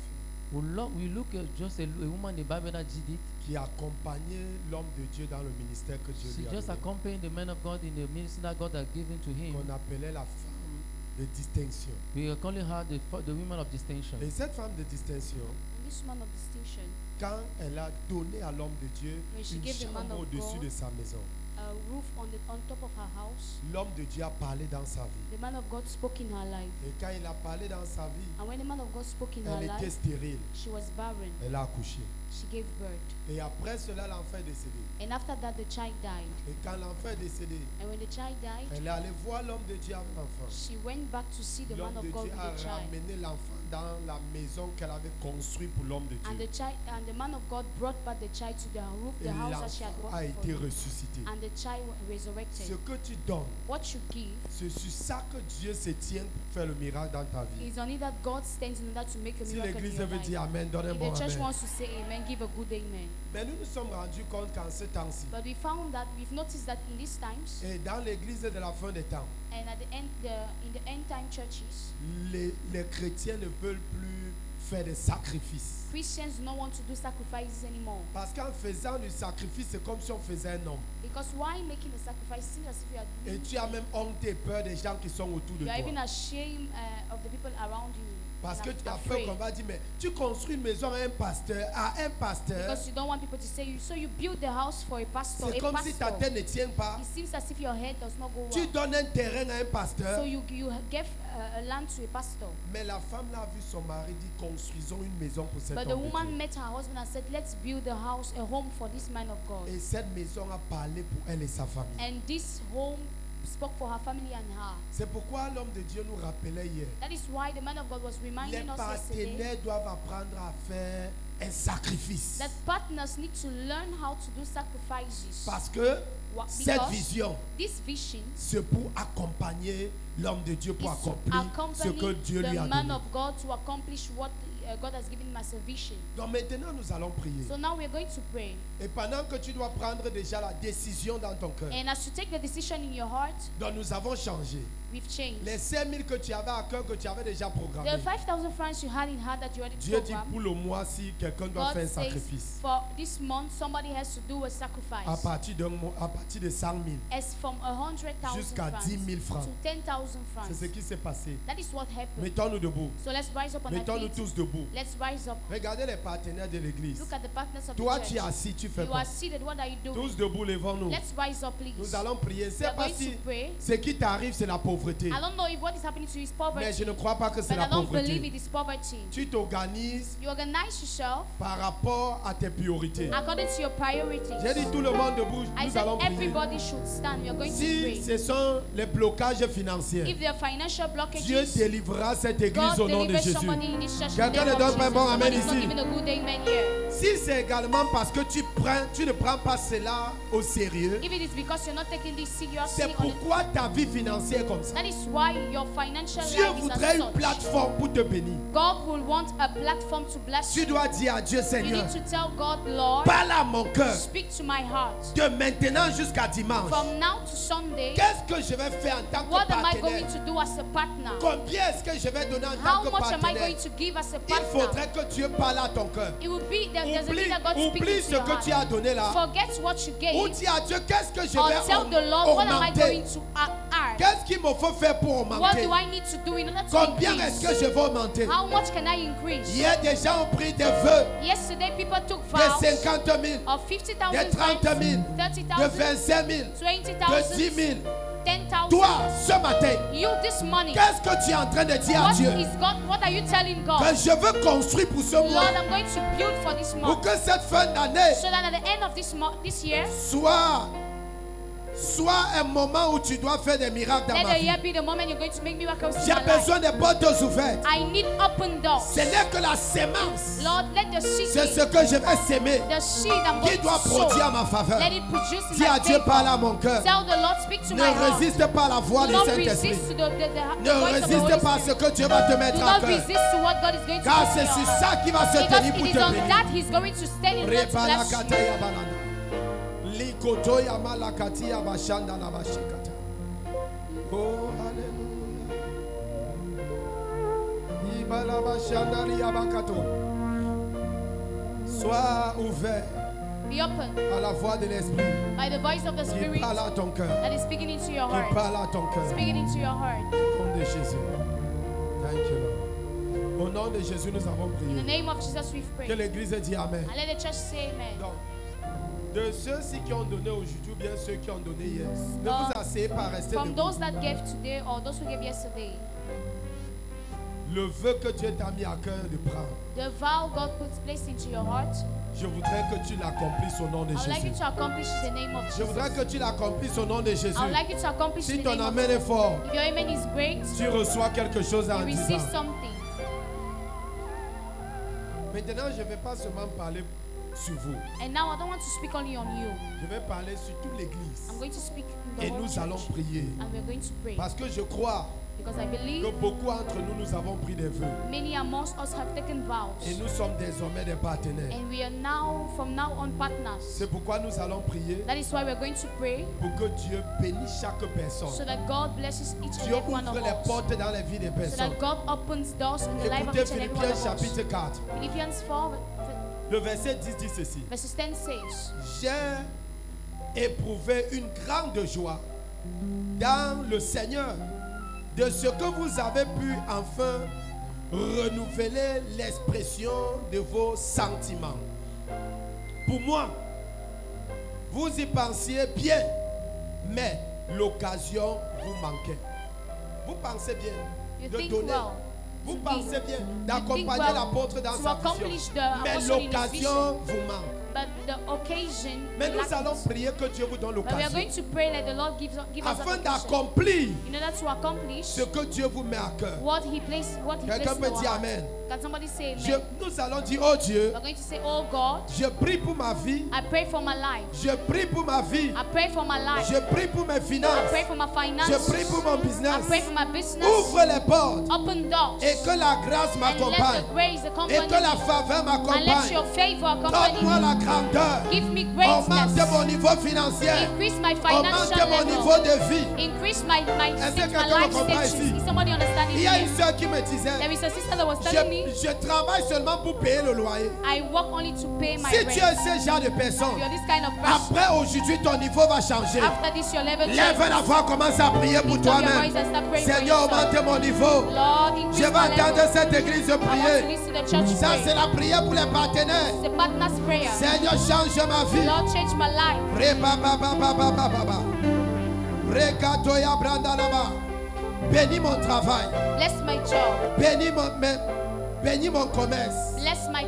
We look at just a woman in the Bible that did it. qui accompagnait l'homme de Dieu dans le ministère que Dieu She lui a just donné, accompanied the man of God in the ministry that God has given to him. qu'on appelait la femme de distinction. We are calling her the woman of distinction. Et cette femme de distinction, And this woman of distinction, quand elle a donné à l'homme de Dieu When she une gave the man chambre of au-dessus God de sa maison, a roof on top of her house, l'homme de Dieu a parlé dans sa vie. the man of God spoke in her life. Et quand il a parlé dans sa vie, And when the man of God spoke in her elle était life, stérile. she was barren. Elle a accouché. She gave birth. Et après cela, l'enfant est décédé. And after that, the child died. Et quand l'enfant est décédé, And when the child died, elle est allée voir l'homme de Dieu avec l'enfant. she went back to see the man L'homme of de God Dieu with a the child. ramené l'enfant dans la maison qu'elle avait construite pour l'homme de And Dieu. the man of God brought back the child to the roof, Et the house that she had l'enfant a worked for été him. ressuscité. And the child Ce resurrected. que tu donnes, What you give c'est sur ça que Dieu se tient pour faire le miracle dans ta vie. is only that God stands in order to make a Si miracle in l'église your veut life. dire Amen, donne un If bon the church Amen. wants to say amen, give a good amen. Mais nous nous sommes rendus compte qu'en ce temps-ci, But we've noticed that in these times, et dans l'église de la fin des temps, and at the end, in the end time churches, les chrétiens ne veulent plus faire des sacrifices. Christians do not want to do sacrifices anymore. Parce qu'en faisant du sacrifice, c'est comme si on faisait un homme. Because why making a sacrifice? It seems as if you are Et doing, tu as même honte et peur des gens qui sont autour de you are even toi. ashamed of the people around you. Parce que and tu as afraid. peur qu'on va dire, mais tu construis une maison à un pasteur, Because you don't want people to say you. So you build the house for a pastor. c'est A comme si ta pastor. tête ne tient pas. It seems as if your head does not go Tu well. donnes un terrain à un pasteur, So you give a land to a pastor. mais la femme l'a vu son mari dire, construisons une maison pour cet But the homme de woman Dieu. met her husband and said, let's build a house, a home for this man of God. Et cette maison a parlé pour elle et sa famille. And this home spoke for her family and her. C'est pourquoi l'homme de Dieu nous rappelait hier. That is why the man of God was Les reminding us yesterday partenaires doivent apprendre à faire un sacrifice. that partners need to learn how to do sacrifices. Parce que cette Because vision, this vision c'est pour accompagner l'homme de Dieu pour is to accomplir ce que accompany Dieu lui a the man donné. of God to accomplish what God has given him as a vision. Donc maintenant, nous allons prier. So now we're going to pray. Et pendant que tu dois prendre déjà la décision dans ton cœur, And as you take the decision in your heart, donc nous avons changé. we've changed. Les 5 000 que tu avais à cœur, que tu avais déjà programmé. The 5,000 francs you had in heart that you already Dieu dit programmed, pour le mois, si quelqu'un doit God faire un says sacrifice, for this month somebody has to do a à sacrifice. partir de 100 000 As from 100,000 jusqu'à 10 000 francs. to 10,000 francs. C'est ce qui s'est passé. That is what happened. Mettons-nous debout. So let's rise up on our Mettons-nous feet. tous debout. Let's rise up. Regardez les partenaires de l'église. Look at the partners of Toi, the tu es church. assis, tu fais You quoi? are seated. What are you doing? Tous debout, levons-nous. Let's rise up, please. Nous allons prier. We C'est are pas going si to pray. ce qui t'arrive, c'est la pauvreté. I don't know if what is happening to you is Mais je poverty, ne crois pas que c'est but la I don't believe pauvreté. it is poverty. Tu t'organises You organize yourself par rapport à tes priorités. according to your priorities. J'ai dit tout le monde debout, I nous said allons prier. everybody should stand. We are going to Si pray. ce sont les blocages financiers, If there are financial Dieu blockages, délivrera cette église God au nom de delivers Jésus. somebody in this church. in the Quelqu'un name ne of donne pas un Jesus. bon amen Somebody's not ici. giving a good amen here. Si c'est également parce que tu ne prends pas cela au sérieux, If it is because you're not taking this seriously, c'est pourquoi ta vie financière est comme ça. that is why your financial Dieu life is voudrait as une such. plateforme pour te bénir. God will want a platform to bless Tu you. dois dire à Dieu, You Seigneur, need to tell God, Lord, parle à mon cœur speak to my heart. de maintenant jusqu'à dimanche. From now to Sunday, Qu'est-ce que je vais faire en tant que what am I going partenaire? to do as a partner? Combien est-ce que je vais donner en tant How que much am I partenaire? going to give as a Il partner? faudrait que Dieu parle à ton cœur. It will be that there's a Oublie, thing that God oublie speaks ce to your que tu as heart. donné là. Forget what you Ou gave. dis à Dieu, qu'est-ce que je Or vais tell the Lord, what am I augmenter? going to add? Qu'est-ce qu'il me faut faire pour What augmenter? do I need to do in order to Combien est-ce increase? que je vais augmenter? How much can I increase? Hier, des gens ont pris des vœux Yesterday, people took de vows 50 000, of 50,000 de 30 000, de 30,000, 25 000, 20,000, de 10 000. 10,000. Toi, ce matin, You this money. qu'est-ce que tu es en train de dire à What Dieu? is God? What are you telling Que God? je veux construire pour ce Lord, mois, I'm going to build for this pour month, que cette fin d'année so that at the end of this year, soit Soit un moment où tu dois faire des miracles dans Let ma the vie. year be the moment you're going to make miracles in J'ai my life. besoin de portes ouvertes. I need open doors. Ce n'est que la sémence. Lord, let the C'est seed, ce que je vais s'aimer the seed I'm qui going doit to produire à sow, ma faveur. let it produce in Dis à my Dieu, parle à favor. mon cœur. Tell the Lord, speak to Ne my heart. résiste pas à la voix Do du not Saint-Esprit. resist to the voice of Ne the Holy résiste pas à ce Spirit. que Dieu va te Do mettre à not cœur. resist to what God is going to Car do c'est in your sur heart. ça qu'il va se Because tenir pour it te is on bénir. that He's going to stand in there to bless you. Likoto ya malakati ya bashanda na bashikata. Oh, hallelujah. Ibala bashanda ya bakato. Sois ouvert Be open à la voix de l'Esprit by the voice of the qui Spirit parle à ton cœur. that is speaking into your Qui heart. parle à ton cœur. Speaking into your heart. Au nom de Jésus. Thank you, Lord. Au nom de Jésus, nous avons In the prié. name of Jesus, we've Que prayed. l'Église dit Amen. And let the church say amen. Donc, de ceux-ci qui ont donné aujourd'hui, ou bien ceux qui ont donné hier, ne vous asseyez pas, restez From debout. those that gave today or those who gave yesterday, Le vœu que Dieu t'a mis à cœur de prendre, the vow God puts placed into your heart, je voudrais que tu l'accomplisses au nom de I would like you Jésus. to accomplish in the name of Je voudrais Jesus. que tu l'accomplisses au nom de Jésus. I would like you to accomplish Si in the ton name of amen est fort, If your amen is great, tu reçois quelque chose en you receive disant. something. Maintenant, je ne vais pas seulement parler sur vous. And now I don't want to speak only on you. Je vais parler sur toute l'Église. I'm going to speak in the Et whole nous allons church. prier. And we're going to pray. Parce que je crois Because I believe que beaucoup d'entre nous, nous avons pris des vœux. many amongst us have taken vows. Et nous sommes désormais des partenaires. And we are now, from now on, partners. C'est pourquoi nous allons prier That is why we're going to pray pour que Dieu bénisse chaque so personne. that God blesses each and Dieu every one of ouvre les us. portes dans la vie des So personnes. that God opens doors in the life of Écoutez each and every one Philippiens of us. chapitre 4. Philippians 4, Le verset 10 dit ceci. verses 10 says, J'ai éprouvé une grande joie dans le Seigneur de ce que vous avez pu enfin renouveler l'expression de vos sentiments. Pour moi, vous y pensiez bien, mais l'occasion vous manquait. Vous pensez bien You de think donner. well. Vous to pensez be- bien you d'accompagner think well l'apôtre dans to sa accomplish vision. the Mais apostle in his l'occasion vous manque. But the occasion, Mais nous lacks allons it. prier que Dieu vous donne But we are l'occasion. going to pray that the Lord give us Afin an occasion d'accomplir in order to accomplish ce que Dieu vous met à cœur. what He placed Quelqu'un in peut our dire heart. Amen. Can somebody say amen? Nous allons dire, oh Dieu, We're going to say, oh God, je prie pour ma vie, I pray for my life. je prie pour ma vie, I pray for my life. je prie pour mes I finances, pray for my je finances. prie pour mon I business. pray for my business. Ouvre les portes Open doors. et que la grâce And m'accompagne let the grace et accompany que la me. faveur And let m'accompagne. your favor accompany Donne-moi me. la grandeur, Give me augmente greatness. mon niveau financier, Increase my augmente financial mon niveau level. de vie. Increase my Est-ce que quelqu'un life me comprend status. ici? Is somebody understanding Il y a une me? soeur qui me disait, There is a sister that was telling me, je travaille seulement pour payer le loyer. I work only to pay my Si tu rent. es ce genre de personne, You're this kind of person. après aujourd'hui ton niveau va changer. After this, your level Lève changes. la voix, commence à prier pour Lift up your toi-même. voice and start praying for Seigneur, yourself. augmente mon niveau. Lord, Je increase vais my attendre level. cette église de I want to prier. listen to the church Ça, c'est pray. la prière pour les partenaires. It's a partner's prayer. Seigneur, change ma vie. Lord, change my life. Rekatoya brandalaba. Bénis mon travail. Bless my job. Bénis mon commerce. Bless my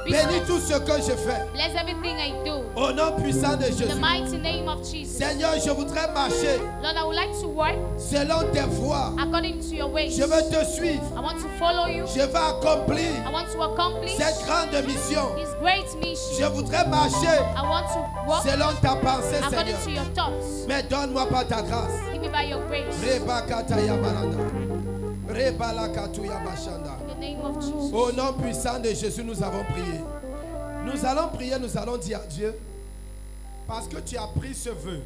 Bénis business. tout ce que je fais. Bless everything I do. Au nom puissant de In the Jésus. mighty name of Jesus. Seigneur, je voudrais marcher Lord, I would like to work selon tes voies. according to your ways. Je veux te suivre. I want to follow you. Je vais accomplir I want to accomplish cette grande mission. this great Je mission. voudrais marcher I want to walk selon ta pensée, according Seigneur. to your thoughts. Mais donne-moi pas ta grâce. Give me by your grace. Rebakataya baranda. Rebalakatuya bashanda. In the name of Jesus. Au nom puissant de Jésus, nous avons prié. Nous allons prier, nous allons dire à Dieu, parce que tu as pris ce vœu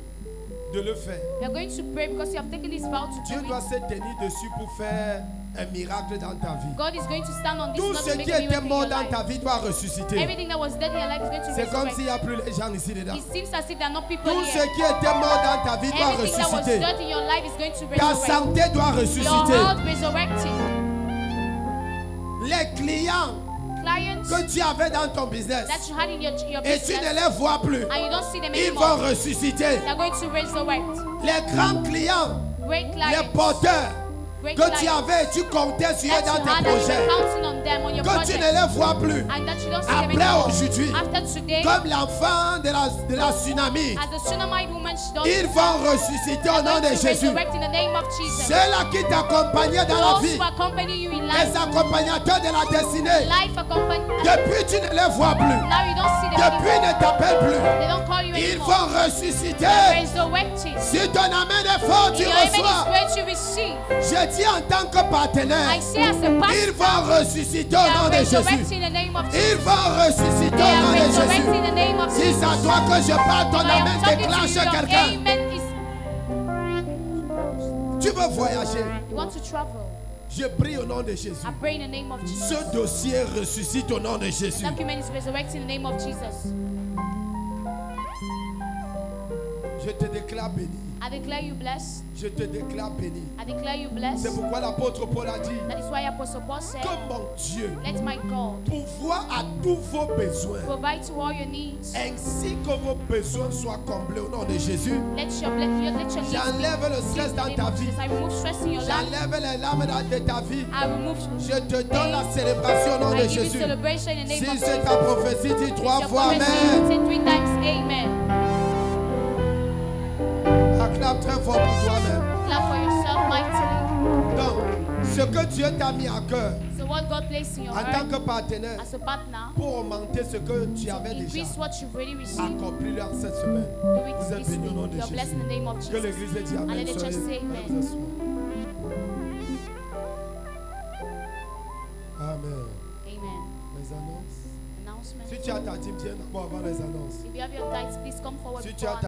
de le faire. We are going to pray because you have taken this vow to Dieu do doit it. se tenir dessus pour faire un miracle dans ta vie. God is going to stand on this Tout not ce to make qui a était miracle in mort your dans life. ta vie doit ressusciter. Everything that was dead in your life is going to C'est comme s'il resurrect. n'y a plus les gens ici dedans. It seems as if there are no people Tout ce here. qui était mort dans ta vie doit Everything that was ressusciter. dead in your life is going to Ta resurrect. santé doit Your ressusciter. health resurrecting. Les clients Clients que tu avais dans ton business that you had in your et tu ne business les vois plus, and you don't see them ils anymore, vont ressusciter. they are going to resurrect. Les grands clients, Great les clients, porteurs, great que tu light avais, tu comptais sur eux that dans you tes had, that you projets, were counting on them, on your que tu ne projects, les vois plus. and that you don't see them Après anymore. aujourd'hui, After today, comme l'enfant de la tsunami, as the Shunammite woman, she does ils vont ressusciter au nom de Jésus. resurrect in the name of Jesus. Ceux-là qui t'accompagnaient dans la Those vie, who accompany you in les life, accompagnateurs de la destinée, life accompany. depuis tu ne les vois plus, Now you don't see them depuis anymore. ne t'appellent plus, They don't call you ils anymore. vont ressusciter. Resurrected. Si ton amen est fort, tu Your amen reçois. is great, you receive. Je dis en tant que partenaire, I say as a ils pastor, vont ressusciter they au nom are de resurrected Jésus. in the name of Ils Jesus. vont ressusciter They au nom are de resurrected Jésus. in the name of Si Jesus. c'est à toi que je parle, ton I am amen talking to déclenche you. Your quelqu'un. amen is. Tu veux voyager. You want to travel. Je prie au nom de Jésus. I pray in the name of Jesus. Ce dossier ressuscite au nom de Jésus. Document is resurrected in the name of Jesus. Je te déclare béni. I declare you blessed. Je te déclare béni. I declare you blessed. C'est pourquoi l'apôtre Paul a dit That is why Apostle Paul said, que mon Dieu let my God pourvoit à tous vos besoins, provide to all your needs. ainsi que vos besoins soient comblés au nom de Jésus. Let your needs J'enlève le stress dans ta vie. I remove stress in your life. J'enlève les larmes de ta vie. I remove. Je te donne la célébration au nom I de give you Jésus. celebration in the name Si of c'est Jesus. ta prophétie, dis 3 Your fois prophecy, Amen. say 3 times amen. Acclame très fort pour toi-même. Clap for yourself mightily. Donc, ce que Dieu t'a mis à cœur So what God placed in your en tant heart que partenaire as a partner, pour augmenter ce que tu avais déjà, increase what you've already received. accomplis-le cette semaine. Do it Vous ait this béni au nom week. de You're blessed in the Jésus. name of Que Jesus. l'église ait dit And Amen. let the church Soyez- say amen. vous asseoir. Amen. Amen. Les annonces. Announcement. Si tu as ta dîme, viens d'abord avant les annonces. If you have your tithes, please come forward Si tu before as ta